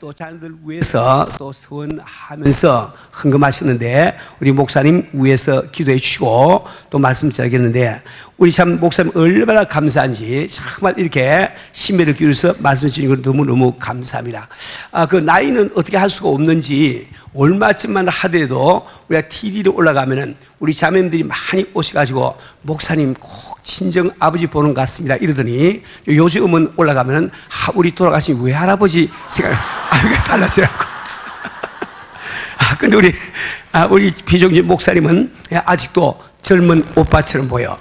또 자녀들 위해서 또 서원하면서 헌금하시는데 우리 목사님 위해서 기도해 주시고 또 말씀 전하겠는데 우리 참 목사님 얼마나 감사한지 정말 이렇게 심혈을 기울여서 말씀 주신 걸 너무너무 감사합니다. 그 나이는 어떻게 할 수가 없는지 얼마쯤만 하더라도 우리가 TV로 올라가면은 우리 자매님들이 많이 오셔가지고 목사님 꼭 친정 아버지 보는 것 같습니다 이러더니 요즘은 올라가면은 우리 돌아가신 외할아버지 생각 달라지라고. 근데 우리 비종진 목사님은 아직도 젊은 오빠처럼 보여.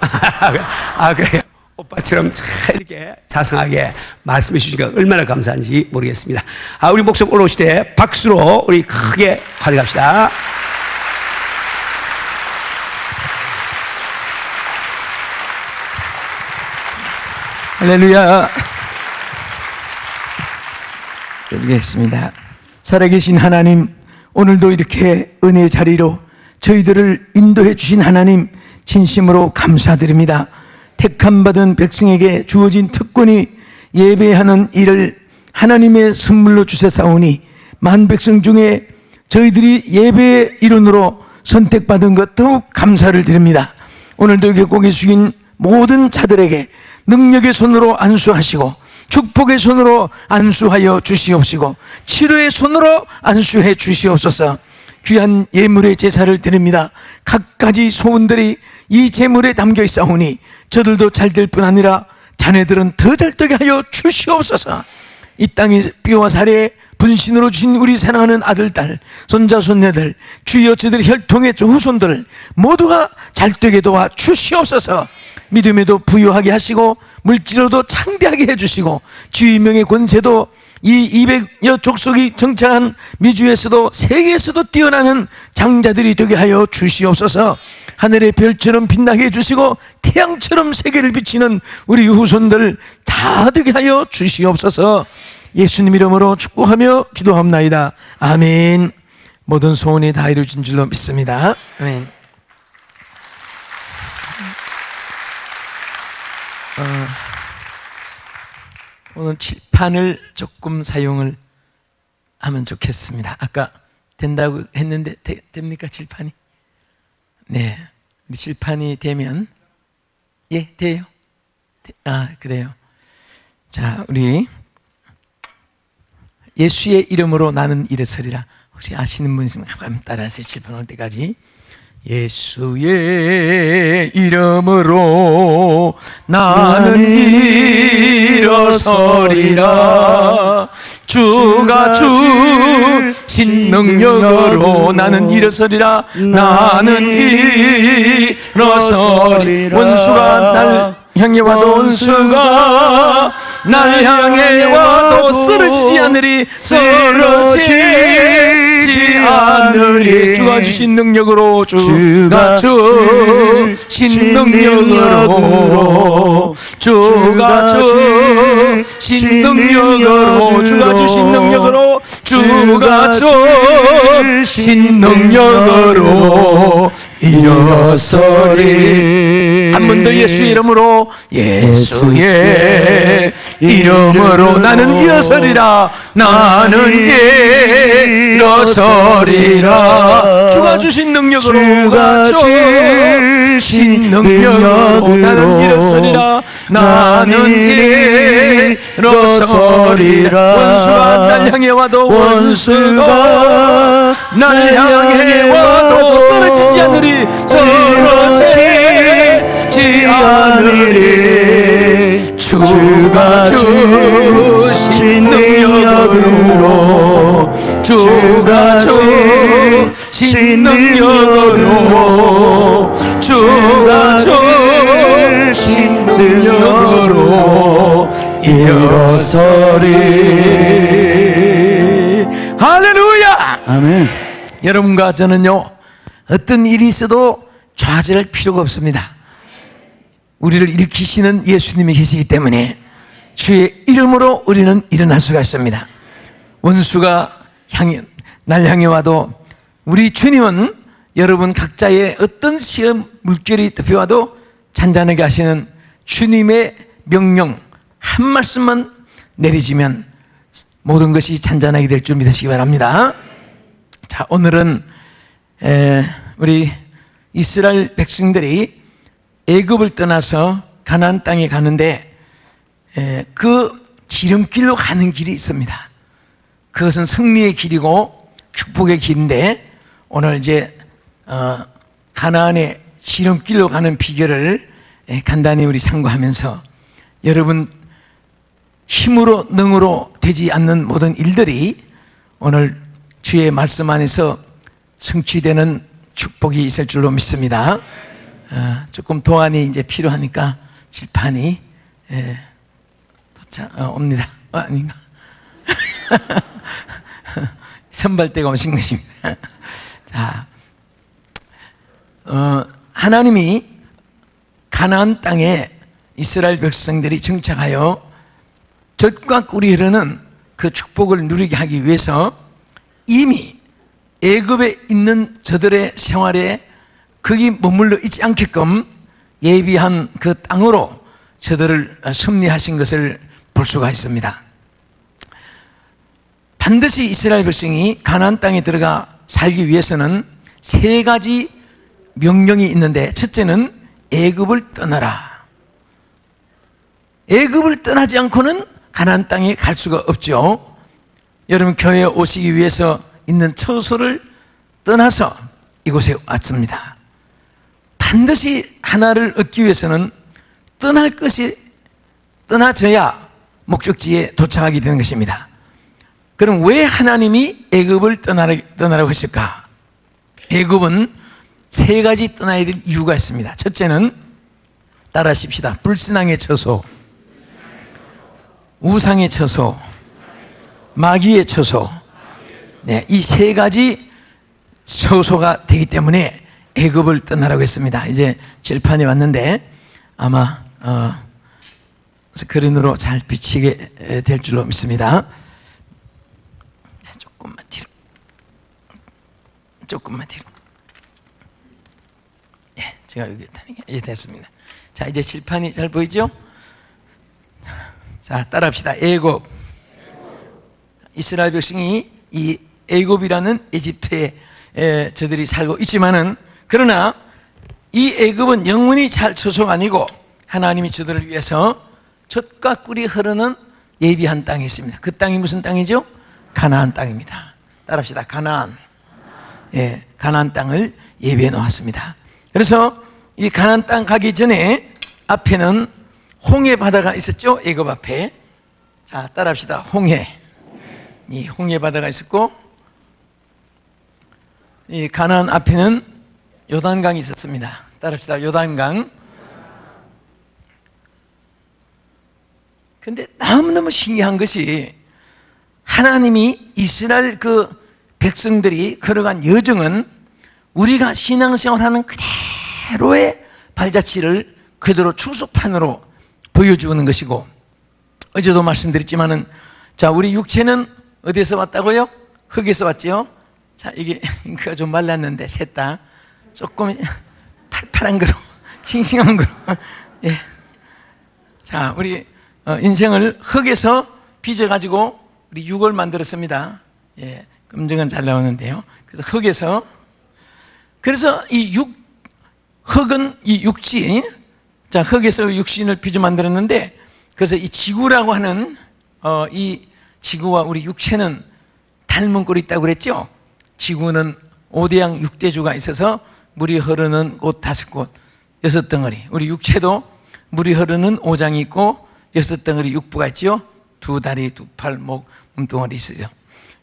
그래요. 오빠처럼 참 이렇게 자상하게 말씀해 주시니까 얼마나 감사한지 모르겠습니다. 우리 목사님 올라오실 때 박수로 우리 크게 환영합시다. 할렐루야. 드리겠습니다. 살아계신 하나님, 오늘도 이렇게 은혜의 자리로 저희들을 인도해 주신 하나님 진심으로 감사드립니다. 택함받은 백성에게 주어진 특권이 예배하는 일을 하나님의 선물로 주셨사오니 만 백성 중에 저희들이 예배의 일원으로 선택받은 것 더욱 감사를 드립니다. 오늘도 이렇게 고개 숙인 모든 자들에게 능력의 손으로 안수하시고 축복의 손으로 안수하여 주시옵시고 치료의 손으로 안수해 주시옵소서. 귀한 예물의 제사를 드립니다. 갖가지 소원들이 이 제물에 담겨 있사오니 저들도 잘 될 뿐 아니라 자네들은 더 잘되게 하여 주시옵소서. 이 땅의 뼈와 살에 분신으로 주신 우리 사랑하는 아들, 딸, 손자, 손녀들, 주여 저들의 혈통의 저 후손들 모두가 잘되게 도와 주시옵소서. 믿음에도 부유하게 하시고 물질로도 창대하게 해주시고 주의명의 권세도 이 200여 족속이 정착한 미주에서도 세계에서도 뛰어나는 장자들이 되게 하여 주시옵소서. 하늘의 별처럼 빛나게 해주시고 태양처럼 세계를 비치는 우리 후손들 다 되게 하여 주시옵소서. 예수님 이름으로 축복하며 기도합나이다. 아멘. 모든 소원이 다 이루어진 줄로 믿습니다. 아멘. 오늘 칠판을 조금 사용을 하면 좋겠습니다. 아까 된다고 했는데 됩니까 칠판이? 네, 우리 칠판이 되면 돼요. 그래요. 자, 우리 예수의 이름으로 나는 일어서리라. 혹시 아시는 분 있으면 한번 따라하세요. 칠판 올 때까지. 예수의 이름으로 나는 일어서리라. 주가 주신 능력으로 나는 일어서리라. 나는 일어서리라. 원수가 날 향해 와도 원수가 날 향해 와도 쓰러지지 않으리. 쓰러지지 않으리. 주가 주신 능력으로 주가 주신 능력으로 주가 주신 능력으로 주가 주신 능력으로 주가 주신 능력으로 일어서리. 한 번 더 예수의 이름으로 예수의 이름으로 나는 일어서리라. 나는 일어서리라. 주가 주신 능력으로 주가 주신 능력으로 나는 일어서리라. 나는 일어서리라. 원수가 날 향해 와도 원수가 날 향해 와도 쓰러지지 않으리. 쓰러지지 않으리. 주가 주신 능력으로 주가 주신 능력으로 주가 주신 능력으로 일어서리. 할렐루야. 아멘. 여러분과 저는요, 어떤 일이 있어도 좌절할 필요가 없습니다. 우리를 일으키시는 예수님이 계시기 때문에 주의 이름으로 우리는 일어날 수가 있습니다. 원수가 날 향해 와도 우리 주님은 여러분 각자의 어떤 시험 물결이 덮여와도 잔잔하게 하시는 주님의 명령 한 말씀만 내리지면 모든 것이 잔잔하게 될 줄 믿으시기 바랍니다. 자, 오늘은 우리 이스라엘 백성들이 애굽을 떠나서 가나안 땅에 가는데 그 지름길로 가는 길이 있습니다. 그것은 승리의 길이고 축복의 길인데, 오늘 이제 가나안의 지름길로 가는 비결을 간단히 우리 상고하면서, 여러분 힘으로 능으로 되지 않는 모든 일들이 오늘 주의 말씀 안에서 성취되는 축복이 있을 줄로 믿습니다. 조금 도안이 이제 필요하니까 칠판이 옵니다. 아닌가? 선발대가 오신 것입니다. 자, 하나님이 가나안 땅에 이스라엘 백성들이 정착하여 젖과 꿀이 흐르는 그 축복을 누리게 하기 위해서 이미 애굽에 있는 저들의 생활에 거기 머물러 있지 않게끔 예비한 그 땅으로 저들을 섭리하신 것을 볼 수가 있습니다. 반드시 이스라엘 백성이 가나안 땅에 들어가 살기 위해서는 세 가지 명령이 있는데, 첫째는 애굽을 떠나라. 애굽을 떠나지 않고는 가나안 땅에 갈 수가 없죠. 여러분, 교회에 오시기 위해서 있는 처소를 떠나서 이곳에 왔습니다. 반드시 하나를 얻기 위해서는 떠날 것이 떠나져야 목적지에 도착하게 되는 것입니다. 그럼 왜 하나님이 애굽을 떠나라고 했을까? 애굽은 세 가지 떠나야 될 이유가 있습니다. 첫째는 따라하십시다. 불신앙의 처소, 우상의 처소, 마귀의 처소. 네, 이 세 가지 처소가 되기 때문에 애굽을 떠나라고 했습니다. 이제 칠판에 왔는데 아마 스크린으로 잘 비치게 될 줄로 믿습니다. 자, 조금만 뒤로. 예, 제가 여기 있다니까. 예, 됐습니다. 자, 이제 칠판이 잘 보이죠? 자, 따라합시다. 애굽. 이스라엘 백성이 이 애굽이라는 이집트에 저들이 살고 있지만은, 그러나 이 애굽은 영원히 잘 처소가 아니고 하나님이 저들을 위해서 젖과 꿀이 흐르는 예비한 땅이 있습니다. 그 땅이 무슨 땅이죠? 가나안 땅입니다. 따라합시다. 가나안. 예, 가나안 땅을 예비해 놓았습니다. 그래서 이 가나안 땅 가기 전에 앞에는 홍해 바다가 있었죠. 애굽 앞에. 자, 따라합시다. 홍해. 이 홍해 바다가 있었고, 이 가나안 앞에는 요단강이 있었습니다. 따라합시다. 요단강. 근데 너무너무 신기한 것이, 하나님이 이스라엘 그 백성들이 걸어간 여정은 우리가 신앙생활하는 그대로의 발자취를 그대로 추수판으로 보여주는 것이고, 어제도 말씀드렸지만은, 자, 우리 육체는 어디에서 왔다고요? 흙에서 왔지요? 자, 이게 잉크가 좀 말랐는데 셋 다 조금 팔팔한 거로, 싱싱한 거로. 예. 자, 우리 인생을 흙에서 빚어가지고 우리 육을 만들었습니다. 예, 검증은 잘 나오는데요. 그래서 흙에서, 그래서 이 흙은 이 육지, 자, 흙에서 육신을 빚어 만들었는데, 그래서 이 지구라고 하는 이 지구와 우리 육체는 닮은 꼴이 있다고 그랬죠. 지구는 5대양 6대주가 있어서 물이 흐르는 곳 5곳, 6덩어리. 우리 육체도 물이 흐르는 5장이 있고 6덩어리 육부가 있죠. 2다리, 2팔, 목, 몸뚱어리 있어요.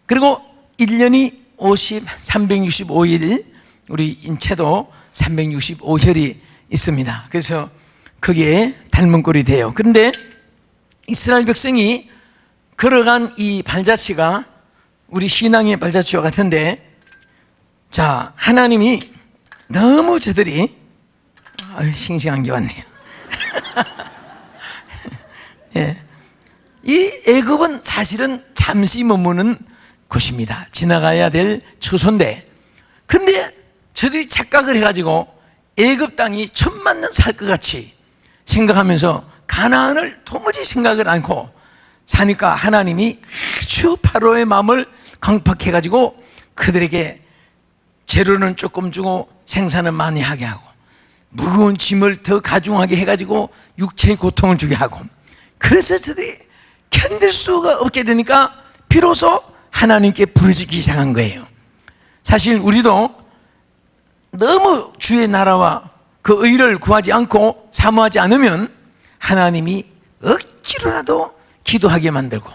그리고 1년이 365일, 우리 인체도 365혈이 있습니다. 그래서 거기에 닮은 꼴이 돼요. 그런데 이스라엘 백성이 걸어간 이 발자취가 우리 신앙의 발자취와 같은데, 자, 하나님이 너무 저들이 싱싱한 게 왔네요. 예. 이 애굽은 사실은 잠시 머무는 곳입니다. 지나가야 될 처소인데, 근데 저들이 착각을 해가지고 애굽 땅이 천만 년 살 것 같이 생각하면서 가나안을 도무지 생각을 않고 사니까 하나님이 아주 바로의 마음을 강팍해가지고 그들에게 재료는 조금 주고 생산은 많이 하게 하고 무거운 짐을 더 가중하게 해가지고 육체의 고통을 주게 하고, 그래서 저들이 견딜 수가 없게 되니까 비로소 하나님께 부르짖기 시작한 거예요. 사실 우리도 너무 주의 나라와 그 의를 구하지 않고 사모하지 않으면 하나님이 억지로라도 기도하게 만들고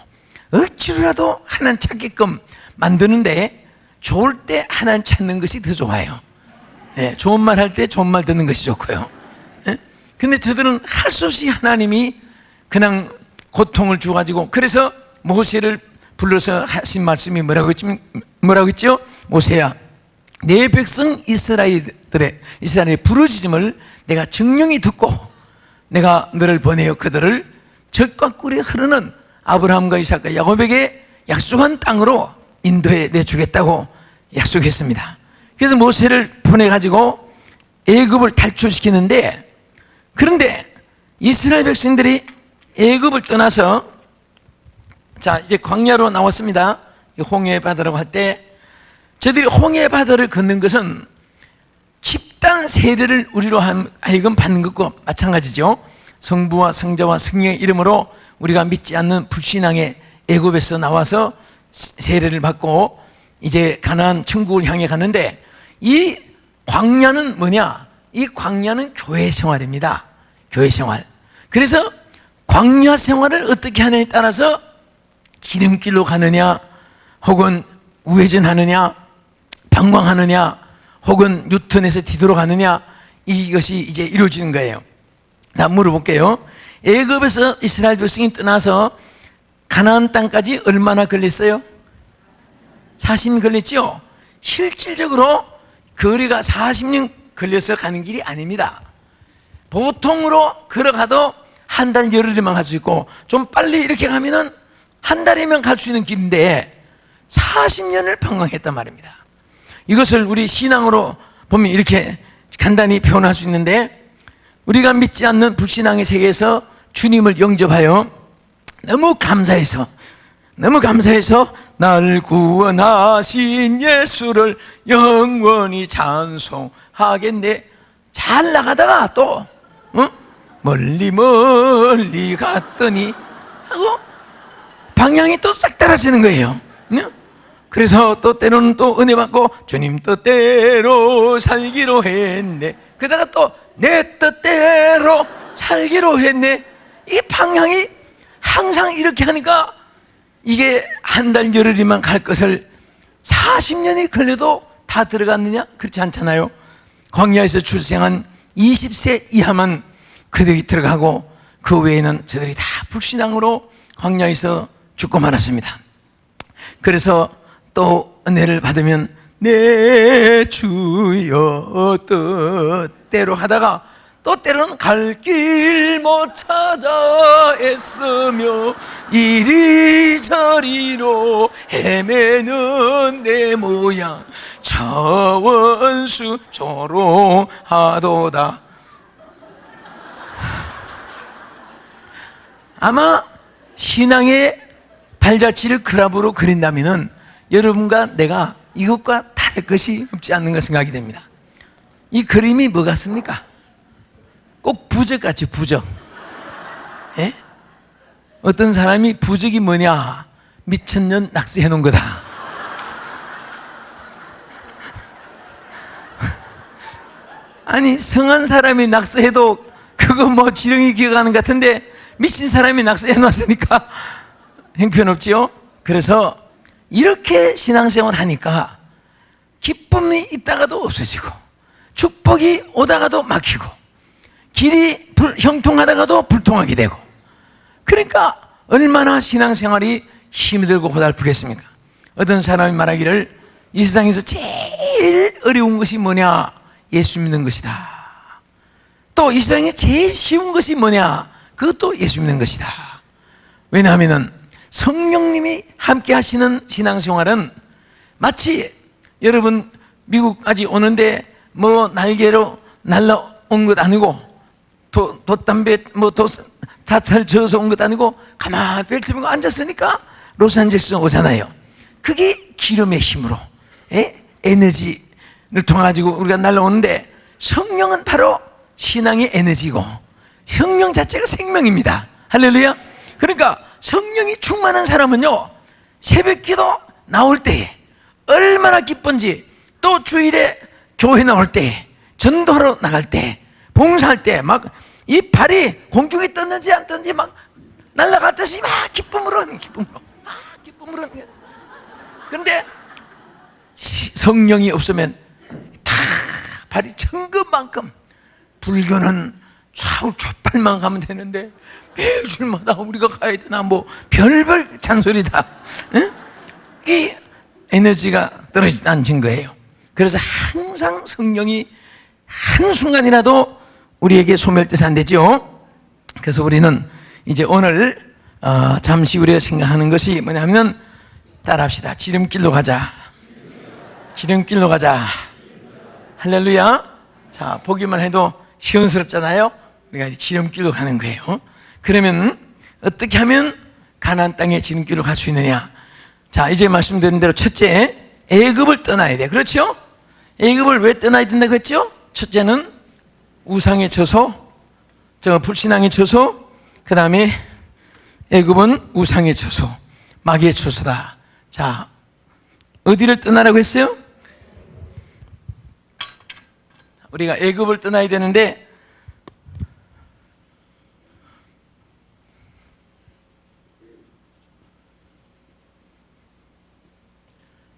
억지로라도 하나님 찾게끔 만드는데, 좋을 때 하나님 찾는 것이 더 좋아요. 네, 좋은 말 할 때 좋은 말 듣는 것이 좋고요. 네? 근데 저들은 할 수 없이 하나님이 그냥 고통을 주가지고, 그래서 모세를 불러서 하신 말씀이 뭐라고 했죠? 모세야, 내 백성 이스라엘의 부르짖음을 내가 정령이 듣고 내가 너를 보내어 그들을 젖과 꿀이 흐르는 아브라함과 이삭과 야곱에게 약속한 땅으로 인도해 내주겠다고 약속했습니다. 그래서 모세를 보내가지고 애굽을 탈출시키는데, 그런데 이스라엘 백성들이 애굽을 떠나서 자 이제 광야로 나왔습니다. 홍해 바다라고 할 때 저들이 홍해 바다를 걷는 것은 집단 세례를 우리로 하여금 받는 것과 마찬가지죠. 성부와 성자와 성령의 이름으로 우리가 믿지 않는 불신앙의 애굽에서 나와서 세례를 받고 이제 가나안 천국을 향해 가는데, 이 광야는 뭐냐? 이 광야는 교회 생활입니다. 교회 생활. 그래서 광야 생활을 어떻게 하느냐에 따라서 기름길로 가느냐, 혹은 우회전하느냐, 방광하느냐, 혹은 뉴턴에서 뒤돌아가느냐, 이것이 이제 이루어지는 거예요. 나 물어볼게요. 애굽에서 이스라엘 백성이 떠나서 가나안 땅까지 얼마나 걸렸어요? 40년 걸렸죠? 실질적으로 거리가 40년 걸려서 가는 길이 아닙니다. 보통으로 걸어가도 한 달 열흘이면 갈 수 있고, 좀 빨리 이렇게 가면은 한 달이면 갈 수 있는 길인데 40년을 방황했단 말입니다. 이것을 우리 신앙으로 보면 이렇게 간단히 표현할 수 있는데, 우리가 믿지 않는 불신앙의 세계에서 주님을 영접하여 너무 감사해서 날 구원하신 예수를 영원히 찬송하겠네. 잘 나가다가 또 멀리 갔더니 하고 방향이 또 싹 달라지는 거예요. 그래서 또 때로는 또 은혜 받고 주님 뜻대로 살기로 했네. 그러다가 또 내 뜻대로 살기로 했네. 이 방향이 항상 이렇게 하니까 이게 한 달 열흘이면 갈 것을 40년이 걸려도 다 들어갔느냐? 그렇지 않잖아요. 광야에서 출생한 20세 이하만 그들이 들어가고 그 외에는 저들이 다 불신앙으로 광야에서 죽고 말았습니다. 그래서 또 은혜를 받으면 내 주여 뜻대로 하다가 또 때로는 갈 길 못 찾아 애쓰며 이리저리로 헤매는 내 모양 저원수 조롱하도다. 아마 신앙의 발자취를 그라브로 그린다면은 여러분과 내가 이것과 다를 것이 없지 않는가 생각이 됩니다. 이 그림이 뭐 같습니까? 꼭 부적같이 부적. 예? 어떤 사람이 부적이 뭐냐? 미천년 낙서해 놓은 거다. 아니 성한 사람이 낙서해도 그거 뭐 지렁이 기어가는 것 같은데 미친 사람이 낙서해 놨으니까 형편없지요? 그래서 이렇게 신앙생활 하니까 기쁨이 있다가도 없어지고 축복이 오다가도 막히고 길이 형통하다가도 불통하게 되고, 그러니까 얼마나 신앙생활이 힘들고 고달프겠습니까? 어떤 사람이 말하기를 이 세상에서 제일 어려운 것이 뭐냐? 예수 믿는 것이다. 또 이 세상에 제일 쉬운 것이 뭐냐? 그것도 예수 믿는 것이다. 왜냐하면 성령님이 함께 하시는 신앙생활은 마치 여러분 미국까지 오는데 뭐 날개로 날라온 것 아니고 돛담배 뭐 다탈 저어서 온 것도 아니고 가만히 벨트 메고 앉았으니까 로스앤젤레스 오잖아요. 그게 기름의 힘으로 에너지를 통해 가지고 우리가 날아오는데, 성령은 바로 신앙의 에너지고 성령 자체가 생명입니다. 할렐루야. 그러니까 성령이 충만한 사람은요, 새벽기도 나올 때에 얼마나 기쁜지, 또 주일에 교회 나올 때, 전도하러 나갈 때, 봉사할 때 막 이 발이 공중에 떴는지 안 떴는지 막 날아갔듯이 막 기쁨으로. 그런데 성령이 없으면 다 발이 천근만큼, 불교는 좌우 좌팔만 가면 되는데 매주마다 우리가 가야 되나, 뭐 별별 잔소리다. 응? 이 에너지가 떨어진다는 증거예요. 그래서 항상 성령이 한순간이라도 우리에게 소멸돼서 안 되죠. 그래서 우리는 이제 오늘 잠시 우리가 생각하는 것이 뭐냐면, 따라합시다. 지름길로 가자. 지름길로 가자. 할렐루야. 자, 보기만 해도 시원스럽잖아요. 우리가 이제 지름길로 가는 거예요. 그러면 어떻게 하면 가나안 땅의 지름길로 갈 수 있느냐? 자, 이제 말씀드린 대로 첫째, 애굽을 떠나야 돼. 그렇죠? 애굽을 왜 떠나야 된다고 했죠? 첫째는 우상에 져서, 불신앙에 져서, 그 다음에 애굽은 우상에 져서, 마귀의 처소다. 자, 어디를 떠나라고 했어요? 우리가 애굽을 떠나야 되는데,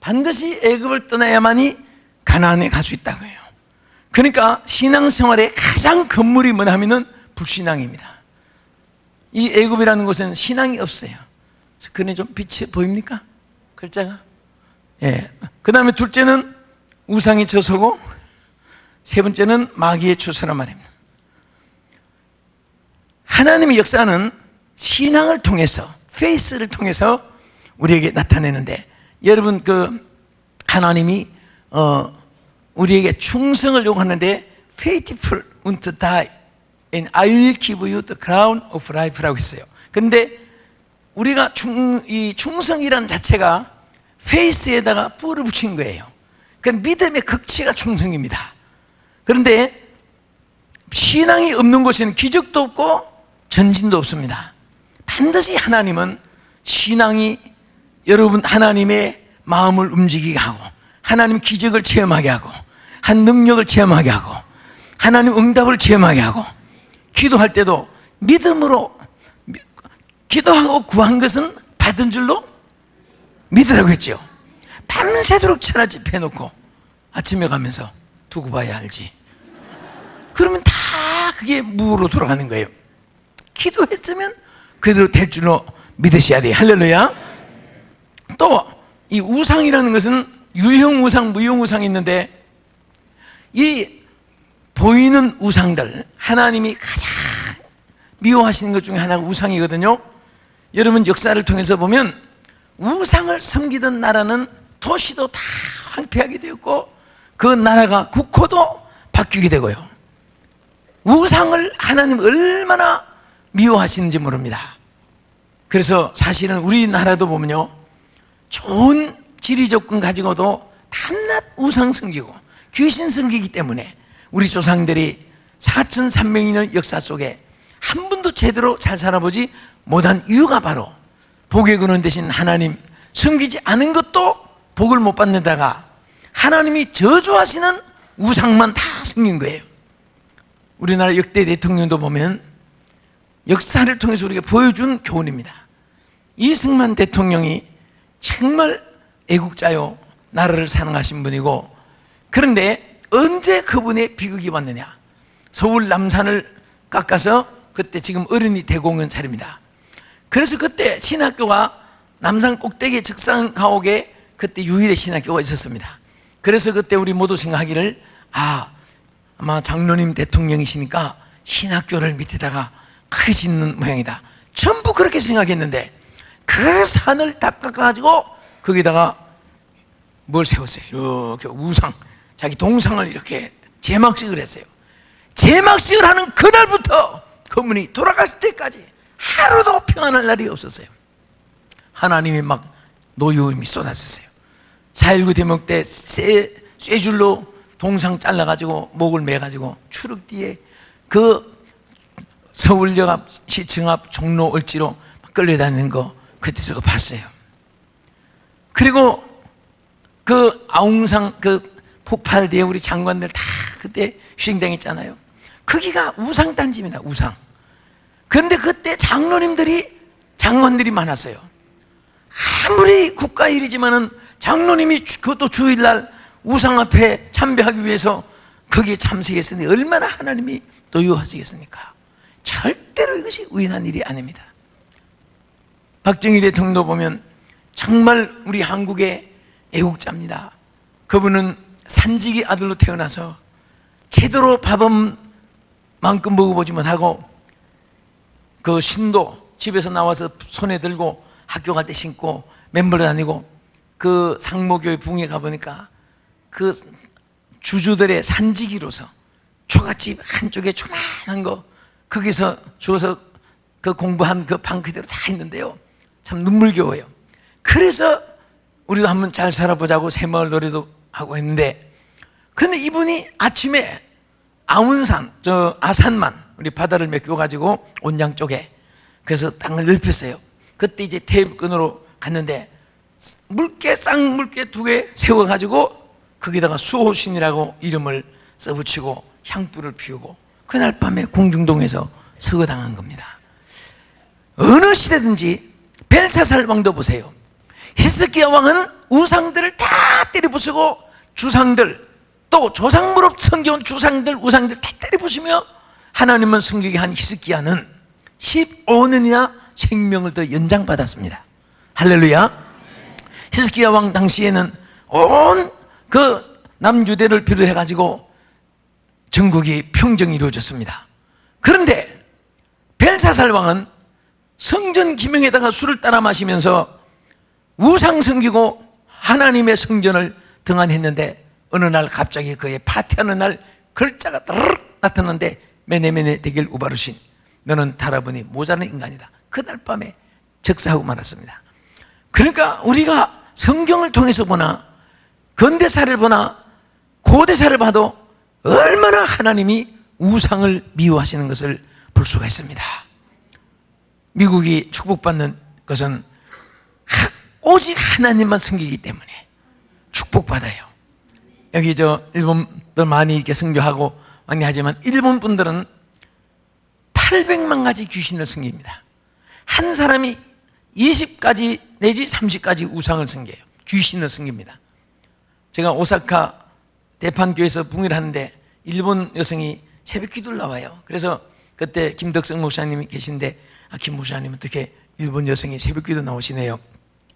반드시 애굽을 떠나야만이 가나안에 갈 수 있다고 해요. 그러니까 신앙생활의 가장 건물이 뭐냐 하면은 불신앙입니다. 이 애굽이라는 곳은 신앙이 없어요. 스크린에 좀 빛이 보입니까? 글자가? 예. 그 다음에 둘째는 우상이 처소고, 세 번째는 마귀의 처소란 말입니다. 하나님의 역사는 신앙을 통해서, 페이스를 통해서 우리에게 나타내는데, 여러분 하나님이 우리에게 충성을 요구하는데, faithful unto die and I will give you the crown of life라고 했어요. 그런데 우리가 이 충성이라는 자체가 페이스에다가 뿔을 붙인 거예요. 그 믿음의 극치가 충성입니다. 그런데 신앙이 없는 곳에는 기적도 없고 전진도 없습니다. 반드시 하나님은 신앙이 여러분 하나님의 마음을 움직이게 하고, 하나님 기적을 체험하게 하고, 한 능력을 체험하게 하고, 하나님 응답을 체험하게 하고, 기도할 때도 믿음으로 기도하고 구한 것은 받은 줄로 믿으라고 했죠. 밤새도록 천하 집해놓고 아침에 가면서 두고 봐야 알지. 그러면 다 그게 무로 돌아가는 거예요. 기도했으면 그대로 될 줄로 믿으셔야 돼요. 할렐루야. 또 이 우상이라는 것은 유형 우상, 무형 우상이 있는데, 이 보이는 우상들, 하나님이 가장 미워하시는 것 중에 하나가 우상이거든요. 여러분 역사를 통해서 보면 우상을 섬기던 나라는 도시도 다 황폐하게 되었고, 그 나라가 국호도 바뀌게 되고요. 우상을 하나님 얼마나 미워하시는지 모릅니다. 그래서 사실은 우리나라도 보면요, 좋은 지리 조건 가지고도 밤낮 우상 섬기고 귀신 섬기기 때문에 우리 조상들이 4,300년 역사 속에 한 번도 제대로 잘 살아보지 못한 이유가 바로 복의 근원 대신 하나님 섬기지 않은 것도 복을 못 받는다가 하나님이 저주하시는 우상만 다 섬긴 거예요. 우리나라 역대 대통령도 보면 역사를 통해서 우리가 보여준 교훈입니다. 이승만 대통령이 정말 애국자요, 나라를 사랑하신 분이고, 그런데 언제 그분의 비극이 왔느냐? 서울 남산을 깎아서 그때 지금 어른이 대공원 차립니다. 그래서 그때 신학교가 남산 꼭대기 적산 가옥에 그때 유일의 신학교가 있었습니다. 그래서 그때 우리 모두 생각하기를, 아마 장로님 대통령이시니까 신학교를 밑에다가 크게 짓는 모양이다. 전부 그렇게 생각했는데, 그 산을 다 깎아가지고 거기다가 뭘 세웠어요? 이렇게 우상, 자기 동상을 이렇게 제막식을 했어요. 제막식을 하는 그날부터 그분이 돌아가실 때까지 하루도 평안할 날이 없었어요. 하나님이 막 노여움이 쏟아졌어요. 4.19 대목 때 쇠줄로 동상 잘라가지고 목을 매가지고 추륵 뒤에 그 서울역 앞, 시청 앞 종로 을지로 끌려다니는 거 그때 저도 봤어요. 그리고 그 아웅산 그 폭발 뒤에 우리 장관들 다 그때 휴생당했잖아요. 거기가 우상단지입니다. 우상. 그런데 그때 장로님들이 많았어요. 아무리 국가 일이지만은 장로님이 그것도 주일날 우상 앞에 참배하기 위해서 거기에 참석했으니 얼마나 하나님이 노여하시겠습니까? 절대로 이것이 의인한 일이 아닙니다. 박정희 대통령도 보면 정말 우리 한국의 애국자입니다. 그분은 산지기 아들로 태어나서 제대로 밥은 만큼 먹어보지 못하고 그 신도 집에서 나와서 손에 들고 학교 갈 때 신고 맨발로 다니고 그 상모교회 붕에 가보니까 그 주주들의 산지기로서 초가집 한쪽에 조만한 거 거기서 주워서 그 공부한 그 방 그대로 다 있는데요. 참 눈물겨워요. 그래서 우리도 한번 잘 살아보자고 새마을 노래도 하고 했는데, 그런데 이분이 아침에 아운산, 저 아산만 우리 바다를 메꿔가지고 온양 쪽에 그래서 땅을 넓혔어요. 그때 이제 태엽근으로 갔는데 쌍물개 2개 세워가지고 거기다가 수호신이라고 이름을 써붙이고 향불을 피우고 그날 밤에 공중동에서 서거당한 겁니다. 어느 시대든지 벨사살 왕도 보세요. 히스기야 왕은 우상들을 다 때려부수고 주상들 또 조상으로 섬겨온 주상들 우상들 다 때려부수며 하나님은 섬기게 한 히스기야는 15년이나 생명을 더 연장받았습니다. 할렐루야. 히스기야 왕 당시에는 온 그 남유대를 비롯해 가지고 전국이 평정이 이루어졌습니다. 그런데 벨사살 왕은 성전 기명에다가 술을 따라 마시면서 우상 섬기고 하나님의 성전을 등한했는데 어느 날 갑자기 그의 파티하는 날 글자가 따르륵 나타났는데 메네메네 대길 우바르신 너는 달아보니 모자란 인간이다. 그날 밤에 즉사하고 말았습니다. 그러니까 우리가 성경을 통해서 보나 근대사를 보나 고대사를 봐도 얼마나 하나님이 우상을 미워하시는 것을 볼 수가 있습니다. 미국이 축복받는 것은 오직 하나님만 섬기기 때문에 축복받아요. 여기 저 일본들 많이 이렇게 선교하고 많이 하지만 일본 분들은 800만 가지 귀신을 섬깁니다. 한 사람이 20가지 내지 30가지 우상을 섬겨요. 귀신을 섬깁니다. 제가 오사카 대판교에서 붕의를 하는데 일본 여성이 새벽 기도를 나와요. 그래서 그때 김덕성 목사님이 계신데 김 목사님 어떻게 일본 여성이 새벽 기도 나오시네요.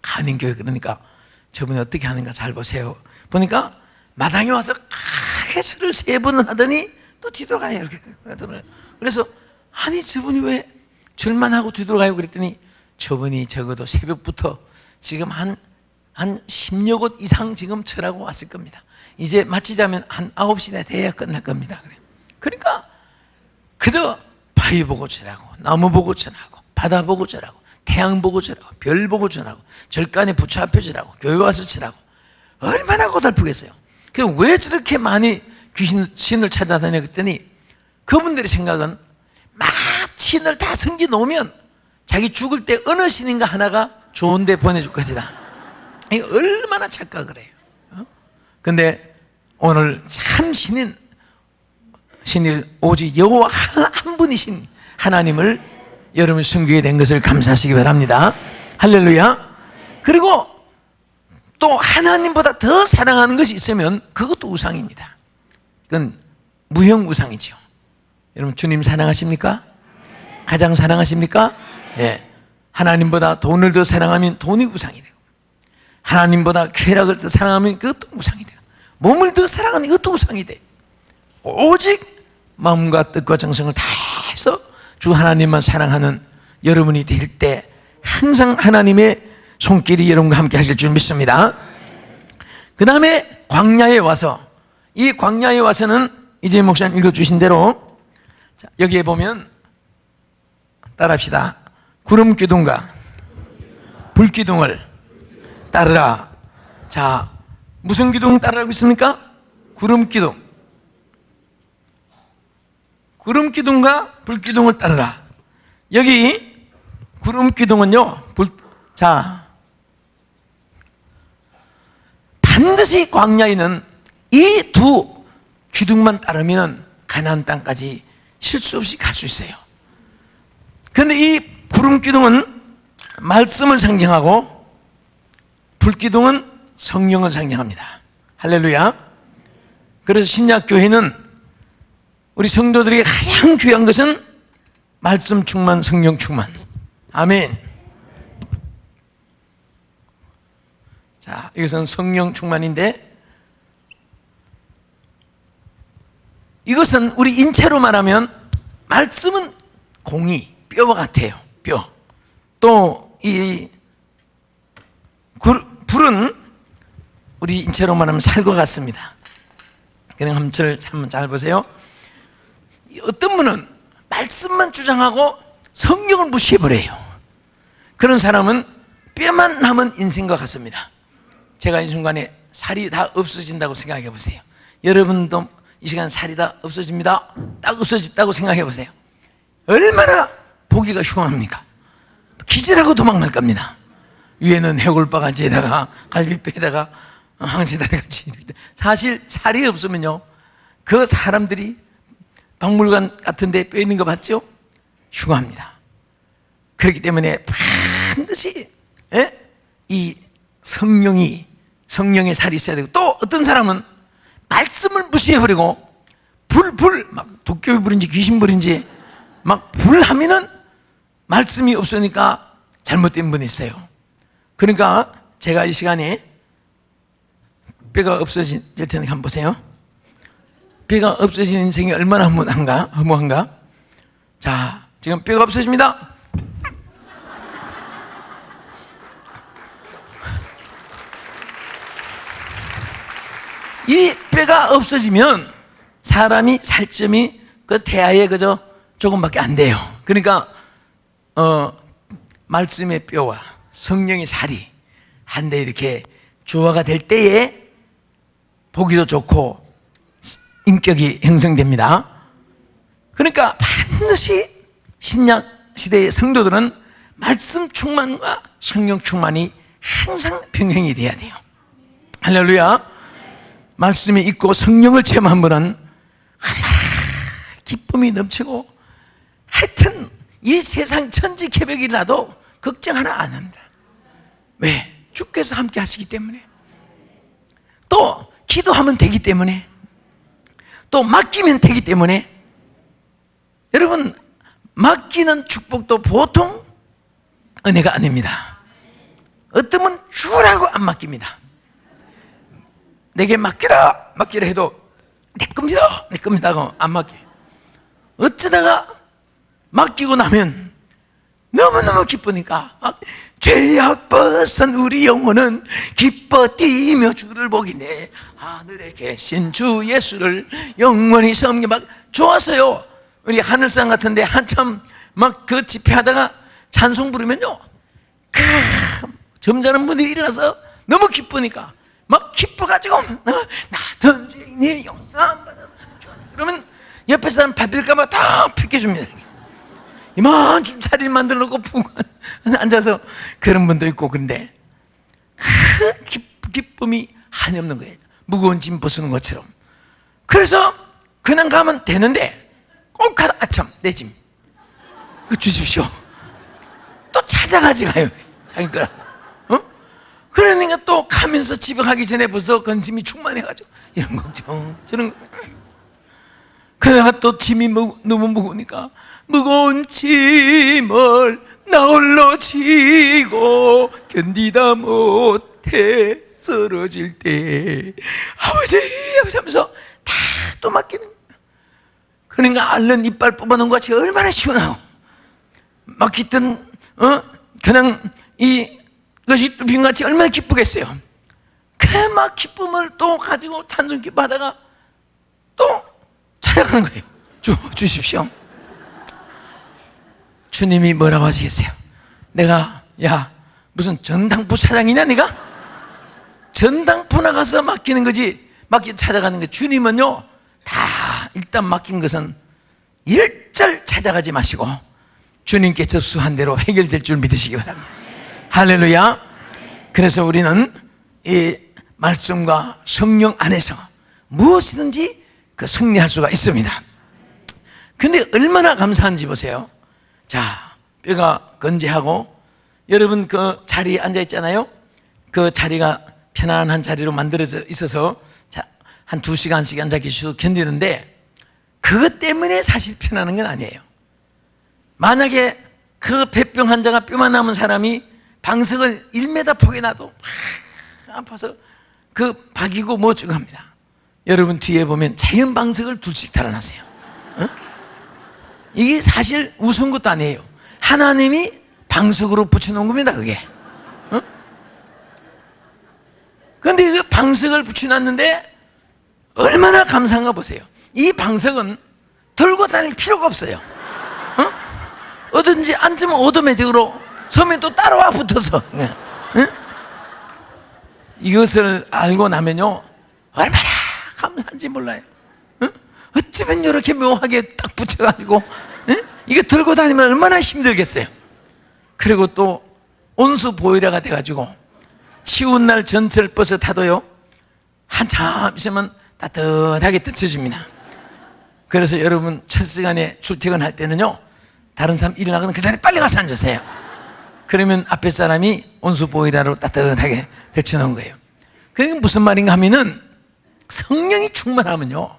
한인교회. 그러니까 저분이 어떻게 하는가 잘 보세요. 보니까 마당에 와서 해설을 3번을 하더니 또 뒤돌아가요. 이렇게. 그래서 아니 저분이 왜 절만 하고 뒤돌아가요? 그랬더니 저분이 적어도 새벽부터 지금 한 10여 곳 이상 지금 절하고 왔을 겁니다. 이제 마치자면 한 9시나 돼야 끝날 겁니다. 그러니까 그저 바위 보고 절하고 나무 보고 절하고 바다 보고 절하고 태양 보고 절하고 별 보고 절하고 절간에 부처 앞에 절하고 교회 와서 절하고 얼마나 고달프겠어요. 왜 저렇게 많이 신을 찾아다녀 그랬더니 그분들의 생각은 막 신을 다 섬겨 놓으면 자기 죽을 때 어느 신인가 하나가 좋은 데 보내줄 것이다. 얼마나 착각을 해요. 근데 오늘 참 신이 오직 여호와 한 분이신 하나님을 여러분 섬기게 된 것을 감사하시기 바랍니다. 할렐루야. 그리고 또 하나님보다 더 사랑하는 것이 있으면 그것도 우상입니다. 그건 무형 우상이죠. 여러분 주님 사랑하십니까? 가장 사랑하십니까? 네. 하나님보다 돈을 더 사랑하면 돈이 우상이 돼요. 하나님보다 쾌락을 더 사랑하면 그것도 우상이 돼요. 몸을 더 사랑하면 이것도 우상이 돼요. 오직 마음과 뜻과 정성을 다해서 주 하나님만 사랑하는 여러분이 될 때 항상 하나님의 손길이 여러분과 함께 하실 줄 믿습니다. 그 다음에 광야에 와서, 이 광야에 와서는 이제 목사님 읽어주신 대로 여기에 보면 따라합시다. 구름 기둥과 불 기둥을 따르라. 자, 무슨 기둥 따르라고 있습니까? 구름 기둥. 구름 기둥과 불 기둥을 따르라. 여기 구름 기둥은요, 자, 반드시 광야에는 이 두 기둥만 따르면 가나안 땅까지 실수 없이 갈 수 있어요. 그런데 이 구름 기둥은 말씀을 상징하고 불 기둥은 성령을 상징합니다. 할렐루야. 그래서 신약 교회는 우리 성도들에게 가장 귀한 것은 말씀 충만, 성령 충만. 아멘. 자, 이것은 성령 충만인데, 이것은 우리 인체로 말하면 말씀은 공이, 뼈와 같아요. 뼈. 또 이 불은 우리 인체로 말하면 살과 같습니다. 그냥 한번 잘 보세요. 어떤 분은 말씀만 주장하고 성령을 무시해버려요. 그런 사람은 뼈만 남은 인생과 같습니다. 제가 이 순간에 살이 다 없어진다고 생각해 보세요. 여러분도 이 시간 살이 다 없어집니다. 딱 없어졌다고 생각해 보세요. 얼마나 보기가 흉합니까? 기절하고 도망갈 겁니다. 위에는 해골바가지에다가 갈비뼈에다가 항시다리같이. 사실 살이 없으면요, 그 사람들이 박물관 같은 데 뼈 있는 거 봤죠? 흉합니다. 그렇기 때문에 반드시 이 성령의 살이 있어야 되고, 또 어떤 사람은 말씀을 무시해버리고 막 도깨비 불인지 귀신 불인지 막 불하면은 말씀이 없으니까 잘못된 분이 있어요. 그러니까 제가 이 시간에 뼈가 없어질 텐데 한번 보세요. 뼈가 없어진 인생이 얼마나 허무한가? 자, 지금 뼈가 없어집니다. 이 뼈가 없어지면 사람이 살점이 그 태아에 그저 조금밖에 안 돼요. 그러니까 말씀의 뼈와 성령의 살이 한데 이렇게 조화가 될 때에 보기도 좋고 인격이 형성됩니다. 그러니까 반드시 신약 시대의 성도들은 말씀 충만과 성령 충만이 항상 병행이 돼야 돼요. 할렐루야. 말씀이 있고 성령을 체험한 분은 얼마나 기쁨이 넘치고, 하여튼 이 세상 천지개벽이 나도 걱정 하나 안 합니다. 왜? 주께서 함께 하시기 때문에, 또 기도하면 되기 때문에, 또 맡기면 되기 때문에. 여러분, 맡기는 축복도 보통 은혜가 아닙니다. 어떤 분 주라고 안 맡깁니다. 내게 맡기라 해도 내 겁니다 하고 안 맡겨요. 어쩌다가 맡기고 나면 너무너무 기쁘니까 죄악 벗은 우리 영혼은 기뻐 뛰며 주를 보기네, 하늘에 계신 주 예수를 영원히 섬기. 막 좋아서요. 우리 하늘상 같은데 한참 막 그 집회하다가 찬송 부르면요, 점잖은 분들이 일어나서 너무 기쁘니까 막 기뻐가지고 나던 죄인의 용서함 받아서, 그러면 옆에 사람 밟힐까봐 다 비켜줍니다. 이만큼 자리를 만들어 놓고 푹 앉아서 그런 분도 있고. 그런데 그 기쁨이 한이 없는 거예요. 무거운 짐 벗는 것처럼. 그래서 그냥 가면 되는데 꼭 가다 아참 내 짐 그거 주십시오. 또 찾아가지 가요, 자기 거라. 그러니까 또 가면서 집에 가기 전에 벌써 근심이 충만해가지고 이런 걱정 저런 거. 그러다가 또 짐이 너무 무거우니까 무거운 짐을 나 홀로 지고 견디다 못해 쓰러질 때 아버지 하면서 다 또 맡기는 거야. 그러니까 앓는 이빨 뽑아놓은 것 같이 얼마나 시원하고, 막히던 그냥 이것이 빈같이 얼마나 기쁘겠어요. 그 막 기쁨을 또 가지고 찬송 기뻐하다가 또 찾아가는 거예요. 주십시오. 주님이 뭐라고 하시겠어요? 내가 야 무슨 전당포 차장이냐 네가? 전당포 나가서 맡기는 거지 찾아가는 거. 주님은요 다 일단 맡긴 것은 일절 찾아가지 마시고 주님께 접수한 대로 해결될 줄 믿으시기 바랍니다. 할렐루야. 그래서 우리는 이 말씀과 성령 안에서 무엇이든지 그 승리할 수가 있습니다. 근데 얼마나 감사한지 보세요. 자, 뼈가 건재하고 여러분 그 자리에 앉아 있잖아요. 그 자리가 편안한 자리로 만들어져 있어서 한 2시간씩 앉아 계셔도 견디는데 그것 때문에 사실 편안한 건 아니에요. 만약에 그 폐병 환자가 뼈만 남은 사람이 방석을 1m 폭에 놔도 막 아파서 그 박이고 뭐 어쩌고 합니다. 여러분 뒤에 보면 자연 방석을 둘씩 달아놨어요. 어? 이게 사실 우스운 것도 아니에요. 하나님이 방석으로 붙여놓은 겁니다, 그게. 어? 그런데 그 방석을 붙여놨는데 얼마나 감사한가 보세요. 이 방석은 들고 다닐 필요가 없어요. 어? 어딘지 앉으면 오토매틱으로 서면 또 따라와 붙어서. 어? 이것을 알고 나면요 얼마나 감사한지 몰라요. 어? 어쩌면 이렇게 묘하게 딱 붙여가지고 이게 들고 다니면 얼마나 힘들겠어요. 그리고 또 온수 보일러가 돼가지고 치운 날 전철 버스 타도요 한참 있으면 따뜻하게 데쳐줍니다. 그래서 여러분 첫 시간에 출퇴근할 때는요 다른 사람 일어나거나 그 자리에 빨리 가서 앉으세요. 그러면 앞에 사람이 온수 보일러로 따뜻하게 데쳐놓은 거예요. 그게 무슨 말인가 하면은 성령이 충만하면요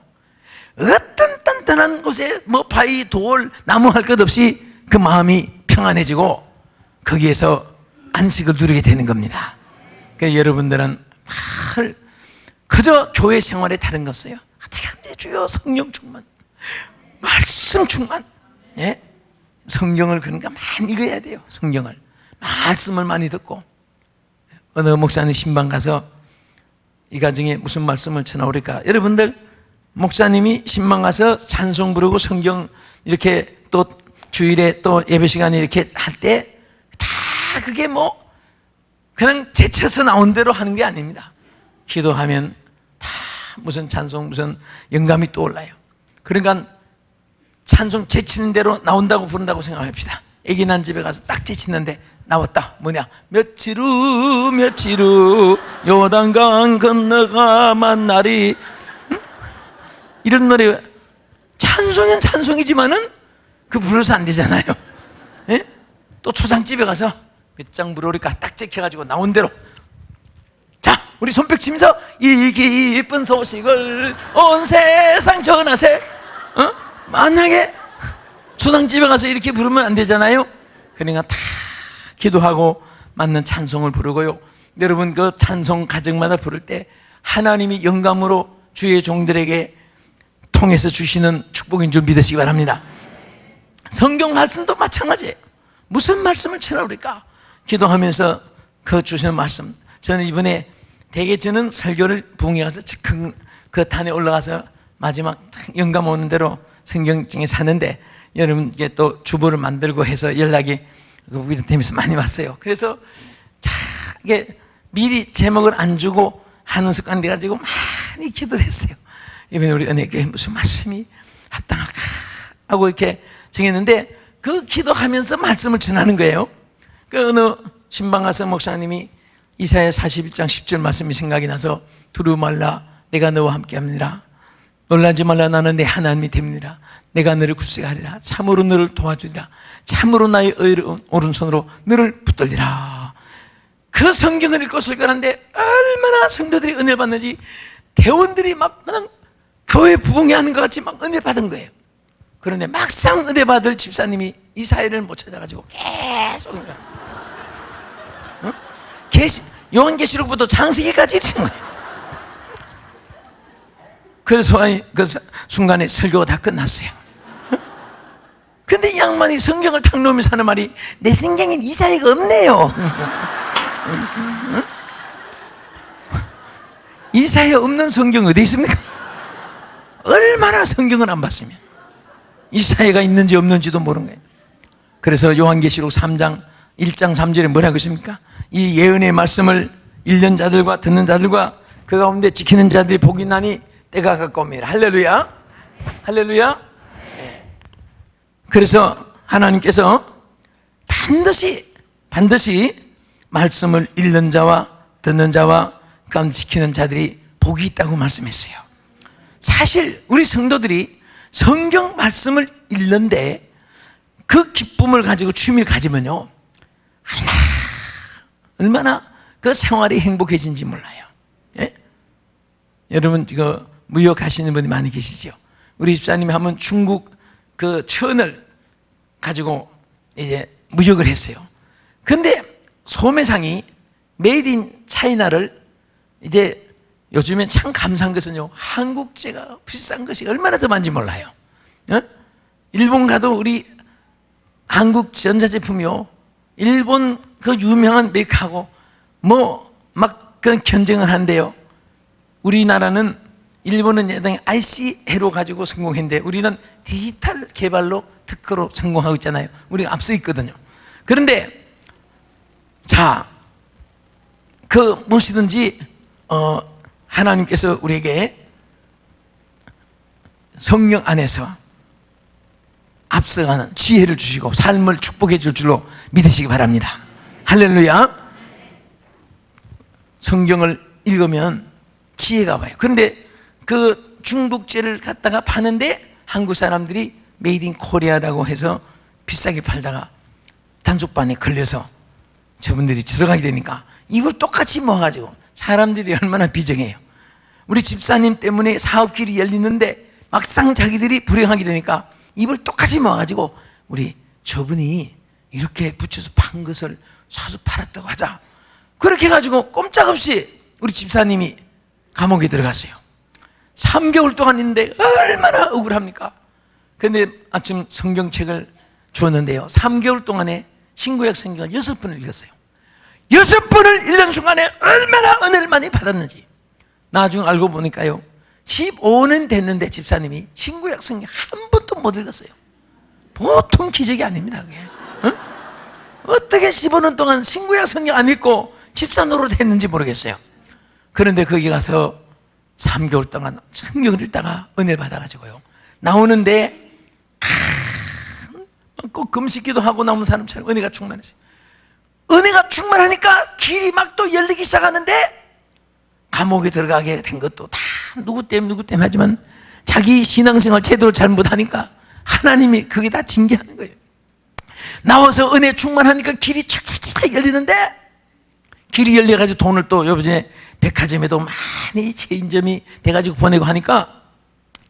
어떤 단단한 곳에 뭐 바위, 돌, 나무 할 것 없이 그 마음이 평안해지고 거기에서 안식을 누리게 되는 겁니다. 그래서 여러분들은 그저 교회 생활에 다른 거 없어요. 어떻게 하는지 주여 성령 충만, 말씀 충만. 예? 성경을 그러니까 많이 읽어야 돼요. 성경을 말씀을 많이 듣고. 어느 목사님 신방 가서 이 가정에 무슨 말씀을 전하오리까. 여러분들 목사님이 신방 가서 찬송 부르고 성경 이렇게 또 주일에 또 예배 시간에 이렇게 할 때 다 그게 뭐 그냥 제쳐서 나온 대로 하는 게 아닙니다. 기도하면 다 무슨 찬송 무슨 영감이 떠올라요. 그러니까 찬송 제치는 대로 나온다고 부른다고 생각합시다. 애기 난 집에 가서 딱 제치는데 나왔다. 뭐냐? 며칠 후 요단강 건너가 만나리. 응? 이런 노래 찬송은 찬송이지만은 그 불러서 안 되잖아요. 예? 또 초상집에 가서 몇 장 부르리까 딱 찍혀가지고 나온 대로 자 우리 손뼉 치면서 이 기쁜 소식을 온 세상 전하세. 어? 만약에 초상집에 가서 이렇게 부르면 안 되잖아요. 그러니까 다 기도하고 맞는 찬송을 부르고요. 여러분 그 찬송 가정마다 부를 때 하나님이 영감으로 주의 종들에게 통해서 주시는 축복인 줄 믿으시기 바랍니다. 성경 말씀도 마찬가지예요. 무슨 말씀을 전하오리까? 기도하면서 그 주시는 말씀. 저는 이번에 대개 저는 설교를 부흥회 가서 그 단에 올라가서 마지막 영감 오는 대로 성경증에 사는데 여러분께 또 주보를 만들고 해서 연락이 위대템에서 많이 왔어요. 그래서 이게 미리 제목을 안 주고 하는 습관이 돼가지고 많이 기도를 했어요. 이번에 우리 은혜교회 무슨 말씀이 합당할까 하고 이렇게 정했는데 그 기도하면서 말씀을 전하는 거예요. 그 어느 신방 가서 목사님이 이사야 41장 10절 말씀이 생각이 나서 두려워 말라 내가 너와 함께합니다. 놀라지 말라 나는 내 하나님이 됩니다. 내가 너를 구속하리라. 참으로 너를 도와주리라. 참으로 나의 의로운 오른손으로 너를 붙들리라. 그 성경을 읽고 설교하는데 얼마나 성도들이 은혜를 받는지 대원들이 막 그냥 교회 부흥회 하는 것 같이 막 은혜 받은 거예요. 그런데 막상 은혜 받을 집사님이 이사야를 못 찾아가지고 계속 어? 요한계시록부터 창세기까지 이러는 거예요. 그래서 그 순간에 설교가 다 끝났어요. 근데 이 양반이 성경을 탁 놓으면서 하는 말이 내 성경엔 이사야가 없네요. 이사야 없는 성경 어디 있습니까? 얼마나 성경을 안 봤으면 이사야가 있는지 없는지도 모르는 거예요. 그래서 요한계시록 3장 1장 3절에 뭐라고 했습니까? 이 예언의 말씀을 읽는 자들과 듣는 자들과 그 가운데 지키는 자들이 복이 나니 때가 가까웁니다. 할렐루야. 할렐루야. 네. 그래서 하나님께서 반드시 말씀을 읽는 자와 듣는 자와 그 가운데 지키는 자들이 복이 있다고 말씀했어요. 사실 우리 성도들이 성경 말씀을 읽는데 그 기쁨을 가지고 취미를 가지면요, 얼마나 그 생활이 행복해진지 몰라요. 예? 여러분 이거 무역하시는 분이 많이 계시죠? 우리 집사님이 한번 중국 그 천을 가지고 이제 무역을 했어요. 근데 소매상이 메이드 인 차이나를 이제 요즘엔 참 감사한 것은요, 한국제가 비싼 것이 얼마나 더 많은지 몰라요. 어? 일본 가도 우리 한국 전자제품이요, 일본 그 유명한 메이커하고 뭐 막 그런 경쟁을 한대요. 우리나라는 일본은 예전에 IC 해로 가지고 성공했는데 우리는 디지털 개발로 특허로 성공하고 있잖아요. 우리가 앞서 있거든요. 그런데 자, 그 무엇이든지 하나님께서 우리에게 성령 안에서 앞서가는 지혜를 주시고 삶을 축복해 줄 줄로 믿으시기 바랍니다. 할렐루야. 성경을 읽으면 지혜가 와요. 그런데 그 중국제를 갖다가 파는데 한국 사람들이 메이드 인 코리아라고 해서 비싸게 팔다가 단속반에 걸려서 저분들이 들어가게 되니까 이걸 똑같이 모아가지고 사람들이 얼마나 비정해요. 우리 집사님 때문에 사업길이 열리는데 막상 자기들이 불행하게 되니까 이걸 똑같이 모아가지고 우리 저분이 이렇게 붙여서 판 것을 사서 팔았다고 하자. 그렇게 해가지고 꼼짝없이 우리 집사님이 감옥에 들어갔어요. 3개월 동안 있는데 얼마나 억울합니까? 근데 아침 성경책을 주었는데요, 3개월 동안에 신구약 성경을 6번을 읽었어요. 6번을 읽는 순간에 얼마나 은혜를 많이 받았는지 나중에 알고 보니까요, 15년 됐는데 집사님이 신구약 성경 한 번도 못 읽었어요. 보통 기적이 아닙니다, 그게. 응? 어떻게 15년 동안 신구약 성경 안 읽고 집사 노릇 했는지 모르겠어요. 그런데 거기 가서 3개월 동안 성경을 읽다가 은혜를 받아가지고요, 나오는데 꼭 금식기도 하고 나온 사람처럼 은혜가 충만했어요. 은혜가 충만하니까 길이 막 또 열리기 시작하는데 감옥에 들어가게 된 것도 다 누구 때문에 하지만 자기 신앙생활 제대로 잘못하니까 하나님이 그게 다 징계하는 거예요. 나와서 은혜 충만하니까 길이 촥촥촥 열리는데 길이 열려가지고 돈을 또 요즘에 백화점에도 많이 체인점이 돼가지고 보내고 하니까